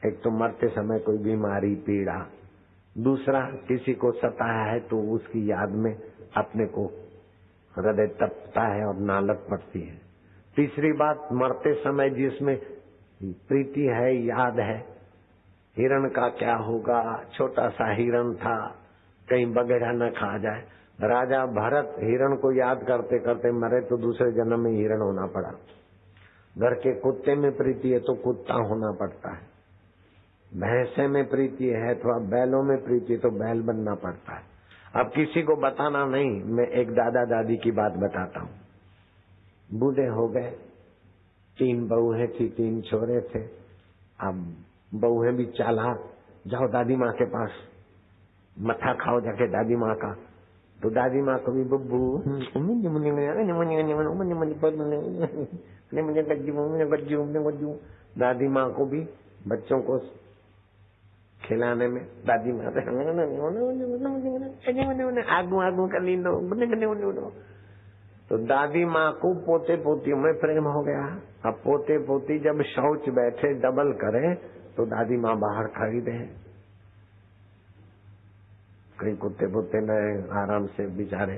एक तो मरते समय कोई बीमारी पीड़ा, दूसरा किसी को सताया है तो उसकी याद में अपने को हृदय तपता है और नालक पड़ती है। तीसरी बात, मरते समय जिसमें प्रीति है, याद है, हिरण का क्या होगा, छोटा सा हिरण था, कहीं बगैरा न खा जाए। राजा भरत हिरण को याद करते करते मरे तो दूसरे जन्म में हिरण होना पड़ा। घर के कुत्ते में प्रीति है तो कुत्ता होना पड़ता है, भैंसे में प्रीति है अथवा बैलों में प्रीति है तो बैल बनना पड़ता है। अब किसी को बताना नहीं, मैं एक दादा दादी की बात बताता हूँ। बूढ़े हो गए, 3 बहुएं थी, 3 छोरे थे। अब बहुएं भी चालाक, जाओ दादी माँ के पास, मथा खाओ जाके दादी माँ का। तो दादी माँ को भी बब्बू दादी माँ को भी बच्चों को खिलाने में दादी माँ आगू आगू कर लीनो। तो दादी माँ को पोते पोतियों में प्रेम हो गया। अब पोते पोती जब शौच बैठे डबल करे तो दादी माँ बाहर खड़ी रहे, कहीं कुत्ते पुत्ते न आराम से बिचारे।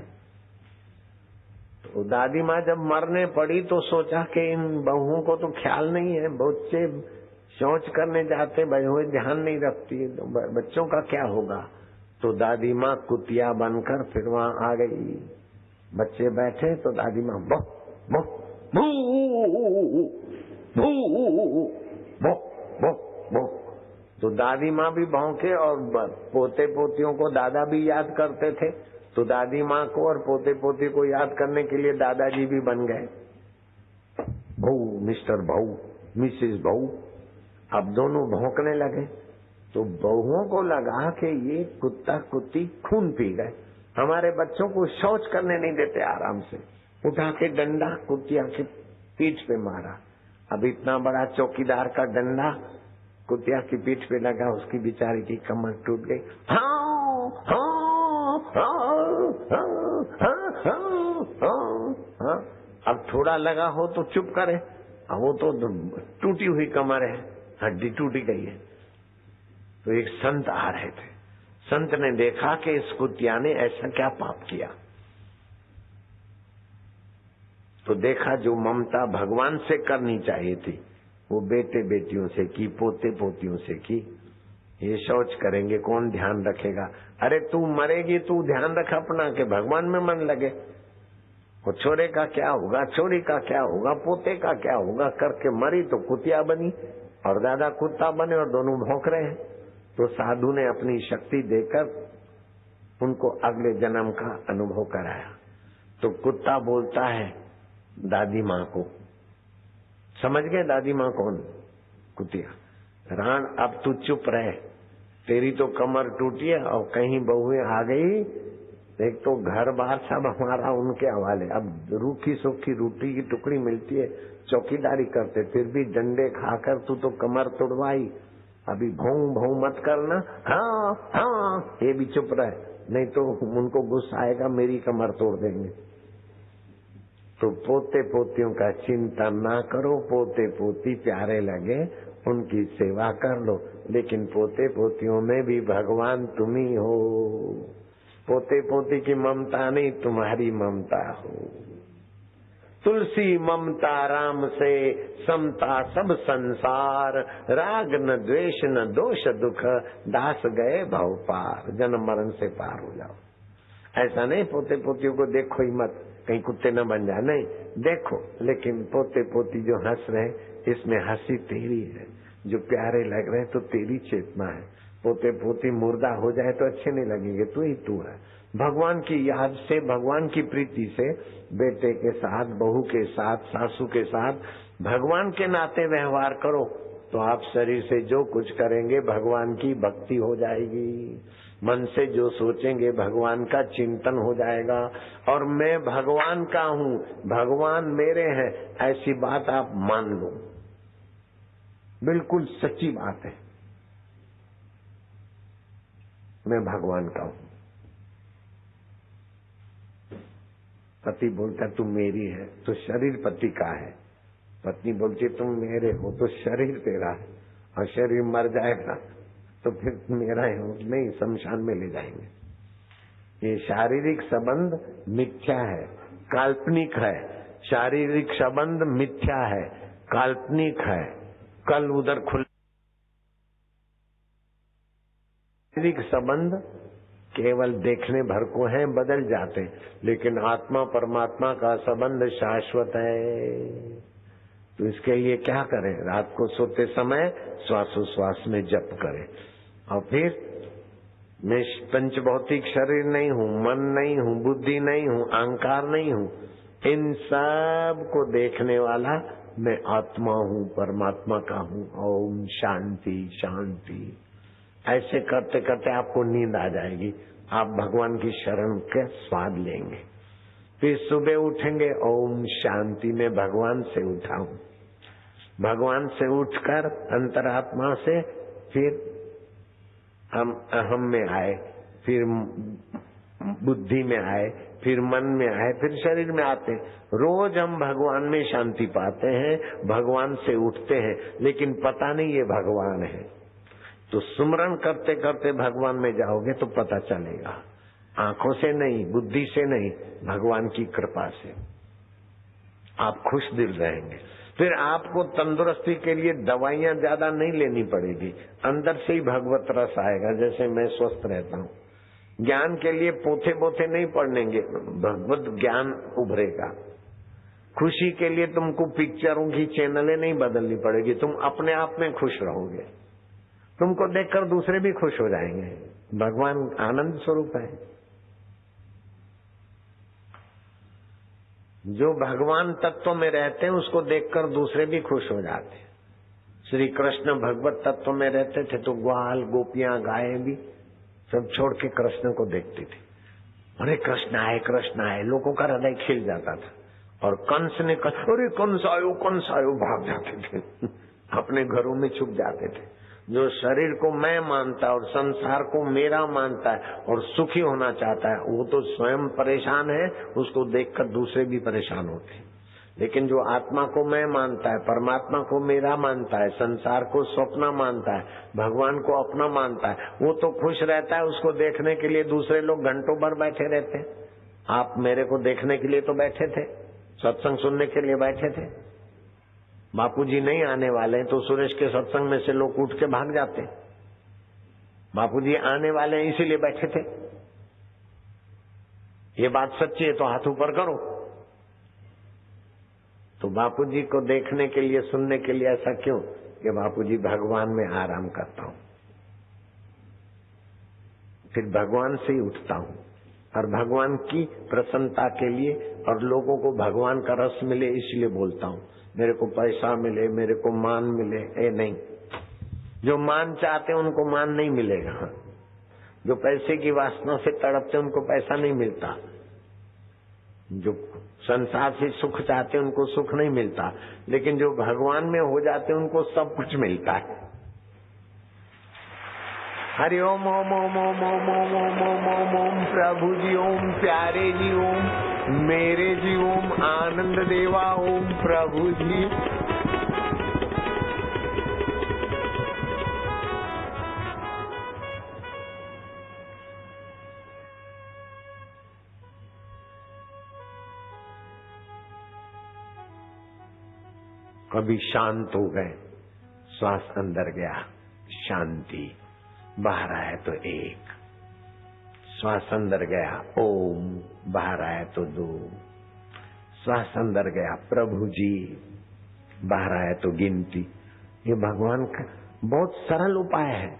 तो दादी माँ जब मरने पड़ी तो सोचा कि इन बहुओं को तो ख्याल नहीं है, बच्चे शौच करने जाते, बहुएं ध्यान नहीं रखती, तो बच्चों का क्या होगा। तो दादी माँ कुतिया बनकर फिर वहां आ गई। बच्चे बैठे तो दादी माँ बो बो बो बो बो बो बो। तो दादी माँ भी भौंके और पोते पोतियों को दादा भी याद करते थे। तो दादी माँ को और पोते पोती को याद करने के लिए दादाजी भी बन गए। बहू, मिस्टर बहू, मिसेस बहू। अब दोनों भौंकने लगे तो बहुओं को लगा कि ये कुत्ता कुत्ती खून पी गए, हमारे बच्चों को शौच करने नहीं देते आराम से। उठा के डंडा कुतिया की पीठ पे मारा। अब इतना बड़ा चौकीदार का डंडा कुतिया की पीठ पे लगा, उसकी बेचारी की कमर टूट गई। हाँ, हाँ, हाँ, हाँ, हाँ, हाँ, हाँ। अब थोड़ा लगा हो तो चुप करे, अब वो तो टूटी हुई कमर है, हड्डी टूटी गई है। तो एक संत आ रहे थे, संत ने देखा कि इस कुतिया ने ऐसा क्या पाप किया। तो देखा जो ममता भगवान से करनी चाहिए थी वो बेटे बेटियों से की, पोते पोतियों से की। ये शौच करेंगे कौन ध्यान रखेगा। अरे तू मरेगी, तू ध्यान रख अपना के भगवान में मन लगे। वो छोरे का क्या होगा, छोरी का क्या होगा, पोते का क्या होगा करके मरी तो कुतिया बनी और दादा कुत्ता बने और दोनों भौंक रहे हैं। तो साधु ने अपनी शक्ति देकर उनको अगले जन्म का अनुभव कराया। तो कुत्ता बोलता है दादी माँ को, समझ गए दादी माँ कौन? कुतिया। रान अब तू चुप रहे, तेरी तो कमर टूटी है और कहीं बहुएं आ गई, एक तो घर बार सब हमारा उनके हवाले। अब रूखी सूखी रोटी की टुकड़ी मिलती है, चौकीदारी करते, फिर भी डंडे खाकर तू तो कमर तोड़वाई। अभी भौं भौं मत करना, हाँ हाँ, ये भी चुप रहे, नहीं तो उनको गुस्सा आएगा, मेरी कमर तोड़ देंगे। तो पोते पोतियों का चिंता ना करो, पोते पोती प्यारे लगे उनकी सेवा कर लो, लेकिन पोते पोतियों में भी भगवान तुम ही हो। पोते पोती की ममता नहीं, तुम्हारी ममता हो। तुलसी ममता राम से, समता सब संसार, राग न द्वेष न दोष दुख, दास गए भव पार। जन्म मरण से पार हो जाओ। ऐसा नहीं पोते पोतियों को देखो ही मत, कहीं कुत्ते न बन जाए, नहीं देखो, लेकिन पोते पोती जो हंस रहे इसमें हंसी तेरी है, जो प्यारे लग रहे तो तेरी चेतना है। पोते पोती मुर्दा हो जाए तो अच्छे नहीं लगेंगे, तू ही तू है। भगवान की याद से, भगवान की प्रीति से बेटे के साथ, बहू के साथ, सासू के साथ भगवान के नाते व्यवहार करो तो आप शरीर से जो कुछ करेंगे भगवान की भक्ति हो जाएगी। मन से जो सोचेंगे भगवान का चिंतन हो जाएगा। और मैं भगवान का हूँ, भगवान मेरे हैं, ऐसी बात आप मान लो। बिल्कुल सच्ची बात है, मैं भगवान का हूँ। पति बोलता तू मेरी है, तो शरीर पति का है। पत्नी बोलती तुम मेरे हो, तो शरीर तेरा है। और शरीर मर जाएगा तो फिर मेरा है, नहीं शमशान में ले जाएंगे। ये शारीरिक संबंध मिथ्या है, काल्पनिक है। शारीरिक संबंध मिथ्या है, काल्पनिक है। कल उधर खुल शारीरिक संबंध केवल देखने भर को है, बदल जाते, लेकिन आत्मा परमात्मा का संबंध शाश्वत है। तो इसके लिए क्या करें? रात को सोते समय श्वासोश्वास में जप करें। और फिर मैं पंचभौतिक शरीर नहीं हूँ, मन नहीं हूँ, बुद्धि नहीं हूँ, अहंकार नहीं हूँ, इन सब को देखने वाला मैं आत्मा हूँ, परमात्मा का हूँ। ओम शांति शांति। ऐसे करते करते आपको नींद आ जाएगी, आप भगवान की शरण के स्वाद लेंगे। फिर सुबह उठेंगे, ओम शांति में भगवान से उठा हूँ। भगवान से उठकर अंतरात्मा से फिर हम अहम में आए, फिर बुद्धि में आए, फिर मन में आए, फिर शरीर में आते। रोज हम भगवान में शांति पाते हैं, भगवान से उठते हैं, लेकिन पता नहीं ये भगवान है। तो सुमरन करते करते भगवान में जाओगे तो पता चलेगा। आंखों से नहीं, बुद्धि से नहीं, भगवान की कृपा से आप खुश दिल रहेंगे। फिर आपको तंदुरुस्ती के लिए दवाइयां ज्यादा नहीं लेनी पड़ेगी, अंदर से ही भगवत रस आएगा। जैसे मैं स्वस्थ रहता हूँ, ज्ञान के लिए पोथे बोथे नहीं पढ़नेंगे, भगवत ज्ञान उभरेगा। खुशी के लिए तुमको पिक्चरों की चैनलें नहीं बदलनी पड़ेगी, तुम अपने आप में खुश रहोगे। तुमको देखकर दूसरे भी खुश हो जाएंगे। भगवान आनंद स्वरूप है। जो भगवान तत्व में रहते हैं उसको देखकर दूसरे भी खुश हो जाते हैं। श्री कृष्ण भगवत तत्व में रहते थे तो ग्वाल, गोपियां, गायें भी सब छोड़ के कृष्ण को देखती थी। अरे कृष्ण आए, कृष्ण आए, लोगों का हृदय खिल जाता था। और कंस ने कहा अरे कंस आयो, भाग जाते थे, अपने घरों में छुप जाते थे। जो शरीर को मैं मानता है और संसार को मेरा मानता है और सुखी होना चाहता है, वो तो स्वयं परेशान है, उसको देखकर दूसरे भी परेशान होते हैं। लेकिन जो आत्मा को मैं मानता है, परमात्मा को मेरा मानता है, संसार को स्वप्न मानता है, भगवान को अपना मानता है, वो तो खुश रहता है। उसको देखने के लिए दूसरे लोग घंटों भर बैठे रहते हैं। आप मेरे को देखने के लिए तो बैठे थे, सत्संग सुनने के लिए बैठे थे। बापूजी नहीं आने वाले तो सुरेश के सत्संग में से लोग उठ के भाग जाते। बापूजी आने वाले हैं इसीलिए बैठे थे। ये बात सच्ची है तो हाथ ऊपर करो। तो बापूजी को देखने के लिए, सुनने के लिए ऐसा क्यों कि बापूजी भगवान में आराम करता हूं, फिर भगवान से ही उठता हूं। और भगवान की प्रसन्नता के लिए और लोगों को भगवान का रस मिले इसलिए बोलता हूं। मेरे को पैसा मिले, मेरे को मान मिले, ए नहीं। जो मान चाहते हैं उनको मान नहीं मिलेगा। जो पैसे की वासना से तड़पते उनको पैसा नहीं मिलता। जो संसार से सुख चाहते हैं उनको सुख नहीं मिलता। लेकिन जो भगवान में हो जाते हैं उनको सब कुछ मिलता है। हरि ओम ओम ओम ओम ओम ओम ओम ओम ओम ओम प्रभु जी ओम, प्यारे जी ओम, मेरे जी ओम, आनंद देवा ओम प्रभु जी। कभी शांत हो गए, श्वास अंदर गया, शांति, बाहर आया तो एक, श्वास अंदर गया ओम, बाहर आया तो दो, श्वास अंदर गया प्रभु जी, बाहर आया तो गिनती। ये भगवान का बहुत सरल उपाय है।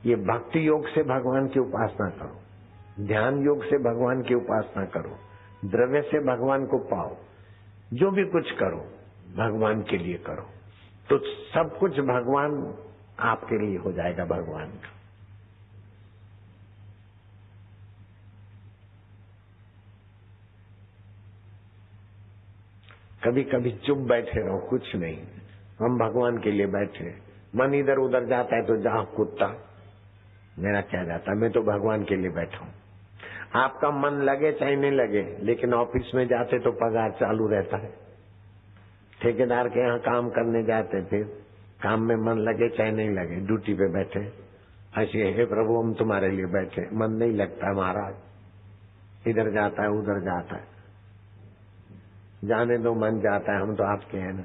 ये भक्ति योग से भगवान की उपासना करो। ध्यान योग से भगवान की उपासना करो, द्रव्य से भगवान को पाओ, जो भी कुछ करो भगवान के लिए करो, तो सब कुछ भगवान आपके लिए हो जाएगा भगवान का। कभी कभी चुप बैठे रहो, कुछ नहीं, हम भगवान के लिए बैठे। मन इधर उधर जाता है तो जाओ कुत्ता, मेरा क्या जाता है, मैं तो भगवान के लिए बैठा हूं। आपका मन लगे चाहे नहीं लगे, लेकिन ऑफिस में जाते तो पगार चालू रहता है। ठेकेदार के यहाँ काम करने जाते, फिर काम में मन लगे चाहे नहीं लगे, ड्यूटी पे बैठे, ऐसे हे प्रभु हम तुम्हारे लिए बैठे, मन नहीं लगता महाराज, इधर जाता है उधर जाता है, जाने दो, मन जाता है, हम तो आपके हैं ना।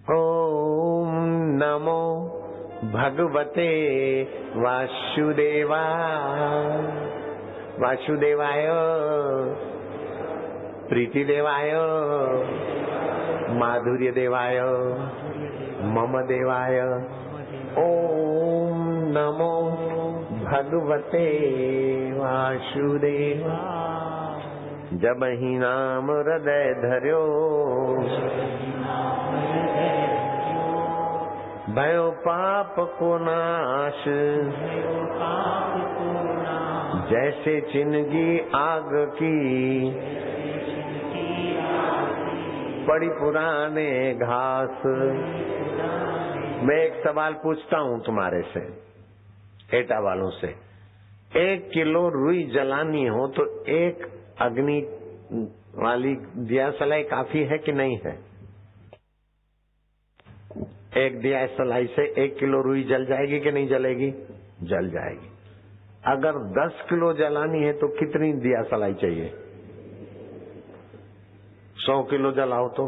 ओम नमो भगवते वासुदेवाय प्रीति देवाय माधुर्य देवाय मम देवाय। ओम नमो भगवते वासुदेवाय। जब ही नाम हृदय धर्यो भयो पाप को नाश, जैसे चिनगी आग की पड़ी पुराने घास। मैं एक सवाल पूछता हूँ तुम्हारे से, एटा वालों से, 1 किलो रुई जलानी हो तो एक अग्नि वाली दिया सलाई काफी है कि नहीं है? एक दिया सलाई से 1 किलो रुई जल जाएगी कि नहीं जलेगी? जल जाएगी। अगर 10 किलो जलानी है तो कितनी दिया सलाई चाहिए? 100 किलो जलाओ तो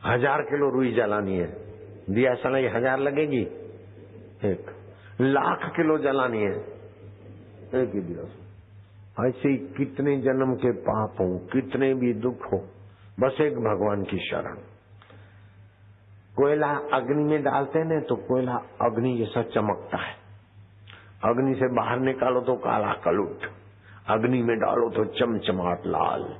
1000 किलो रुई जलानी है, दिया सलाई 1000 लगेगी। 1 लाख किलो जलानी है, एक ही दिया। ऐसे कितने जन्म के पाप हो, कितने भी दुख हो, बस एक भगवान की शरण। कोयला अग्नि में डालते हैं तो कोयला अग्नि जैसा चमकता है, अग्नि से बाहर निकालो तो काला कलुट, अग्नि में डालो तो चमचमाट लाल।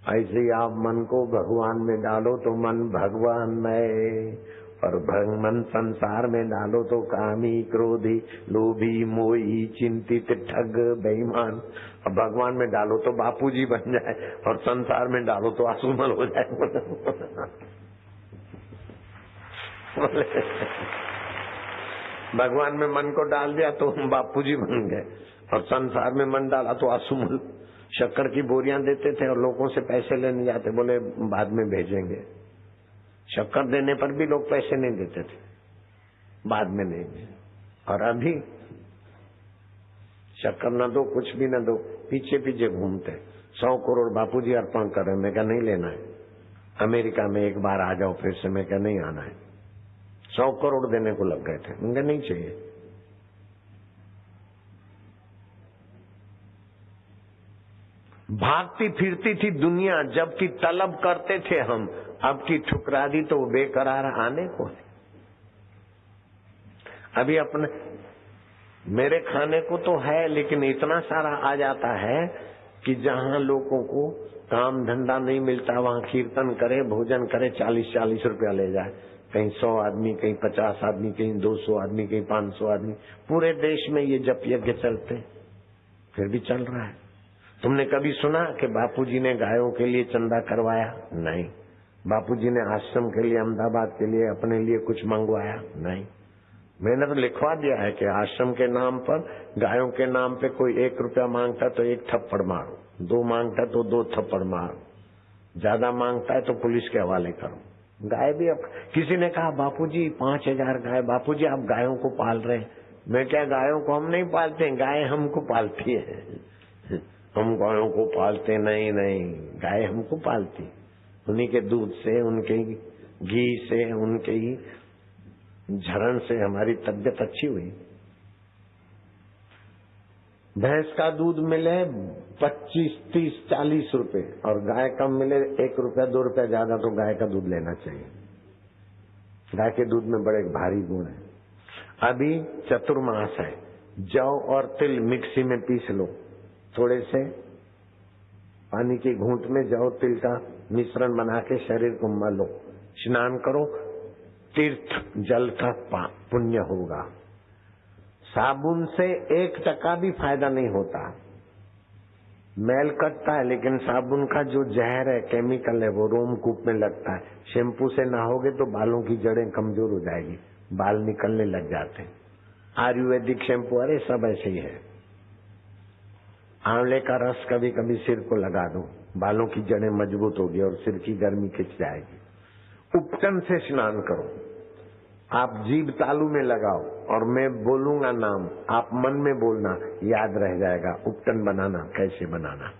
ऐसे ही आप मन को भगवान में डालो तो मन भगवान में, और मन संसार में डालो तो कामी क्रोधी लोभी मोही चिंतित ठग बेईमान। और भगवान में डालो तो बापूजी बन जाए, और संसार में डालो तो आसुमल हो जाए। भगवान में मन को डाल दिया तो हम बापूजी बन गए, और संसार में मन डाला तो आसुमल। शक्कर की बोरियां देते थे और लोगों से पैसे लेने जाते, बोले बाद में भेजेंगे। शक्कर देने पर भी लोग पैसे नहीं देते थे, बाद में देंगे। और अभी शक्कर न दो, कुछ भी न दो, पीछे पीछे घूमते। 100 करोड़ बापूजी अर्पण कर रहे, मैं क्या नहीं लेना है? अमेरिका में एक बार आ जाओ फिर से, मैं क्या नहीं आना है? 100 करोड़ देने को लग गए थे, मुझे नहीं चाहिए। भागती फिरती थी दुनिया, जबकि तलब करते थे हम, अब की ठुकरा दी तो बेकरार आने को है। अभी अपने मेरे खाने को तो है, लेकिन इतना सारा आ जाता है कि जहां लोगों को काम धंधा नहीं मिलता वहां कीर्तन करे, भोजन करे, 40-40 रुपया ले जाए। कहीं 100 आदमी, कहीं 50 आदमी, कहीं 200 आदमी, कहीं 500 आदमी। पूरे देश में ये जप यज्ञ चलते, फिर भी चल रहा है। तुमने कभी सुना कि बापूजी ने गायों के लिए चंदा करवाया? नहीं। बापूजी ने आश्रम के लिए, अहमदाबाद के लिए, अपने लिए कुछ मंगवाया? नहीं। मैंने तो लिखवा दिया है कि आश्रम के नाम पर, गायों के नाम पे कोई 1 रुपया मांगता तो 1 थप्पड़ मारो, 2 मांगता तो 2 थप्पड़ मारो, ज्यादा मांगता है तो पुलिस के हवाले करो। गाय भी अब किसी ने कहा बापूजी 5000 गाय, बापूजी आप गायों को पाल रहे हैं। मैं क्या, गायों को हम नहीं पालते, गाय हमको पालती है। हम गायों को पालते नहीं, गाय हमको पालती। उन्हीं के दूध से, उनके घी से, उनके ही झरण से हमारी तबीयत अच्छी हुई। भैंस का दूध मिले 25, 30, 40 रुपए, और गाय कम मिले 1 रुपया 2 रुपया ज्यादा, तो गाय का दूध लेना चाहिए। गाय के दूध में बड़े भारी गुण है। अभी चतुर्मास है, जौ और तिल मिक्सी में पीस लो, थोड़े से पानी के घूंट में जौ तिल का मिश्रण बना के शरीर को मलो, स्नान करो, तीर्थ जल का पुण्य होगा। साबुन से 1% भी फायदा नहीं होता, मैल कटता है, लेकिन साबुन का जो जहर है, केमिकल है, वो रोमकूप में लगता है। शैम्पू से नहाओगे तो बालों की जड़ें कमजोर हो जाएगी, बाल निकलने लग जाते हैं। आयुर्वेदिक शैम्पू अरे सब ऐसे ही है। आंवले का रस कभी कभी सिर को लगा दो, बालों की जड़ें मजबूत होगी और सिर की गर्मी खिंच जाएगी। उपटन से स्नान करो, आप जीभ तालू में लगाओ और मैं बोलूंगा नाम, आप मन में बोलना, याद रह जाएगा। उपटन बनाना कैसे बनाना,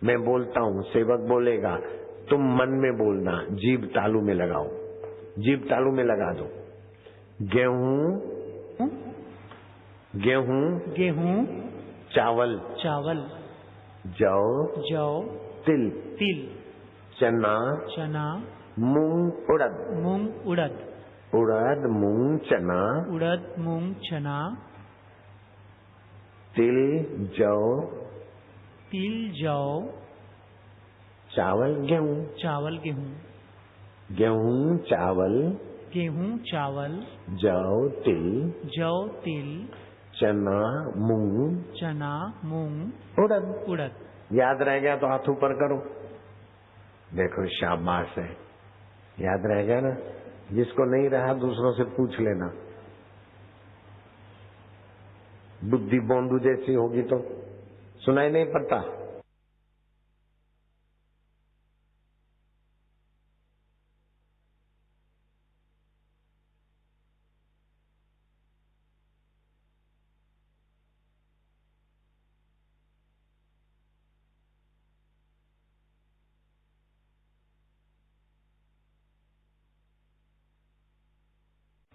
मैं बोलता हूँ, सेवक बोलेगा, तुम मन में बोलना, जीभ तालू में लगाओ, जीभ तालू में लगा दो। गेहूं गेहूं गेहूं, चावल चावल, जौ जौ, तिल तिल, चना चना, मूंग उड़द, मूंग उड़द, उड़द मूंग चना, उड़द मूंग चना, तिल जौ, तिल जौ, चावल गेहूं, चावल गेहूं, गेहूं चावल, गेहूं चावल, जौ तिल, जौ तिल, चना मूंग, चना मूंग उड़द। उड़द। याद रह गया तो हाथ ऊपर करो, देखो शाबाश है, याद रह गया ना। जिसको नहीं रहा दूसरों से पूछ लेना, बुद्धि बोंदू जैसी होगी तो सुनाई नहीं पड़ता।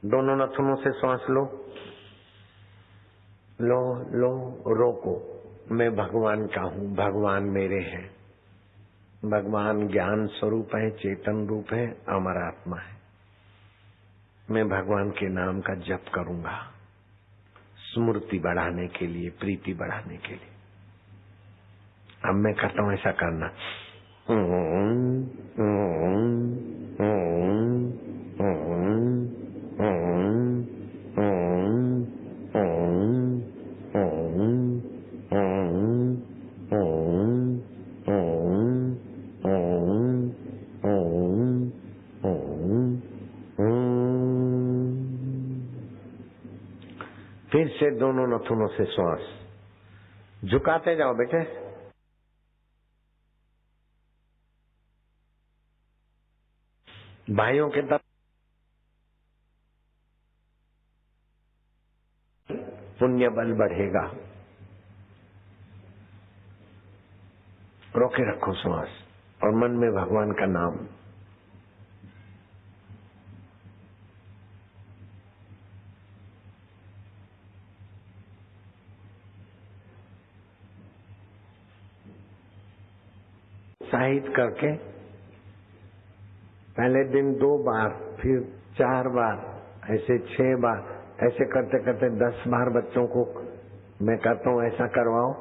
दोनों नथुनों से सांस लो, लो लो, रोको। मैं भगवान का हूँ, भगवान मेरे हैं। भगवान ज्ञान स्वरूप है, चेतन रूप है, अमर आत्मा है। मैं भगवान के नाम का जप करूंगा, स्मृति बढ़ाने के लिए, प्रीति बढ़ाने के लिए। अब मैं करता हूँ, ऐसा करना। फिर से दोनों नथुनों से श्वास झुकाते जाओ बेटे। भाइयों के तरफ पुण्य बल बढ़ेगा। रोके रखो श्वास और मन में भगवान का नाम। उत्साहित करके पहले दिन 2 बार, फिर 4 बार, ऐसे 6 बार, ऐसे करते करते 10 बार बच्चों को मैं कहता हूँ ऐसा करवाओ।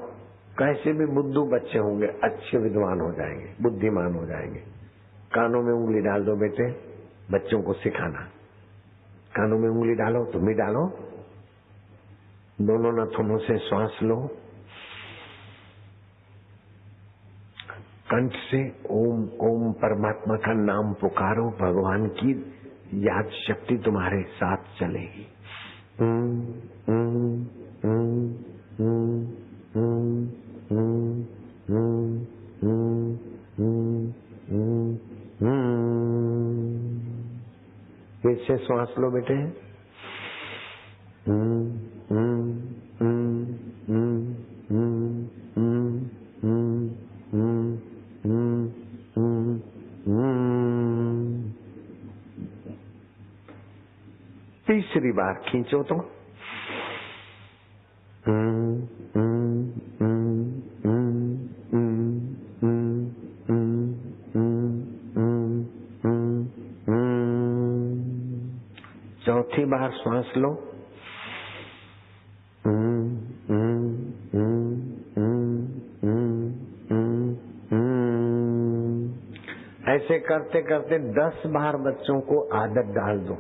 कैसे भी बुद्धू बच्चे होंगे, अच्छे विद्वान हो जाएंगे, बुद्धिमान हो जाएंगे। कानों में उंगली डाल दो बेटे, बच्चों को सिखाना। कानों में उंगली डालो, तुम भी डालो। दोनों नथुनों से श्वास लो, कंठ से ओम ओम परमात्मा का नाम पुकारो। भगवान की याद शक्ति तुम्हारे साथ चलेगी। फिर से श्वास लो बेटे। तीसरी बार खींचो तो चौथी बार श्वास लो। ऐसे करते करते 10 बार बच्चों को आदत डाल दो।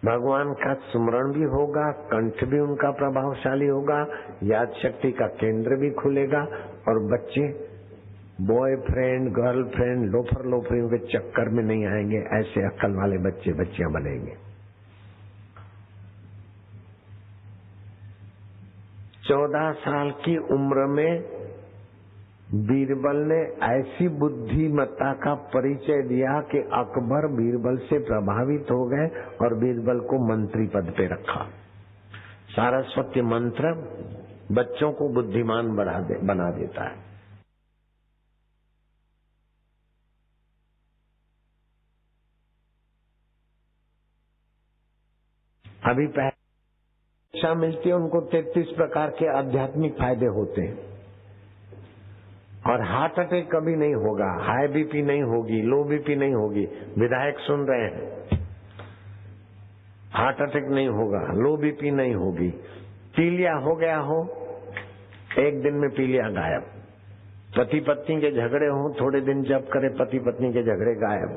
भगवान का स्मरण भी होगा, कंठ भी उनका प्रभावशाली होगा, याद शक्ति का केंद्र भी खुलेगा और बच्चे बॉयफ्रेंड, गर्लफ्रेंड, लोफर लोफरियों के चक्कर में नहीं आएंगे। ऐसे अक्ल वाले बच्चे बच्चियां बनेंगे। 14 साल की उम्र में बीरबल ने ऐसी बुद्धिमत्ता का परिचय दिया कि अकबर बीरबल से प्रभावित हो गए और बीरबल को मंत्री पद पे रखा। सारस्वत मंत्र बच्चों को बुद्धिमान बना देता है। अभी शिक्षा मिलती है उनको 33 प्रकार के आध्यात्मिक फायदे होते हैं और हार्ट अटैक कभी नहीं होगा, हाई बीपी नहीं होगी, लो बीपी नहीं होगी। विधायक सुन रहे हैं, हार्ट अटैक नहीं होगा, लो बीपी नहीं होगी। पीलिया हो गया हो, एक दिन में पीलिया गायब। पति पत्नी के झगड़े हो, थोड़े दिन जप करे, पति पत्नी के झगड़े गायब।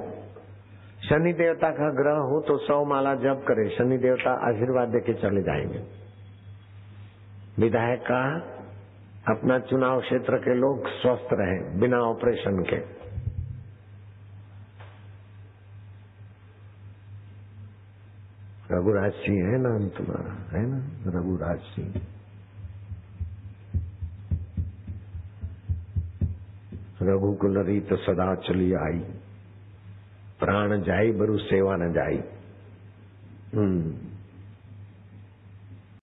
शनि देवता का ग्रह हो तो 100 माला जप करे, शनि देवता आशीर्वाद देके चले जाएंगे। विधायक का अपना चुनाव क्षेत्र के लोग स्वस्थ रहे बिना ऑपरेशन के। रघुराज सिंह है नाम तुम्हारा, है ना? रघुराज सिंह। रघुकुल रीत सदा चली आई, प्राण जाई बरु सेवा न जाई।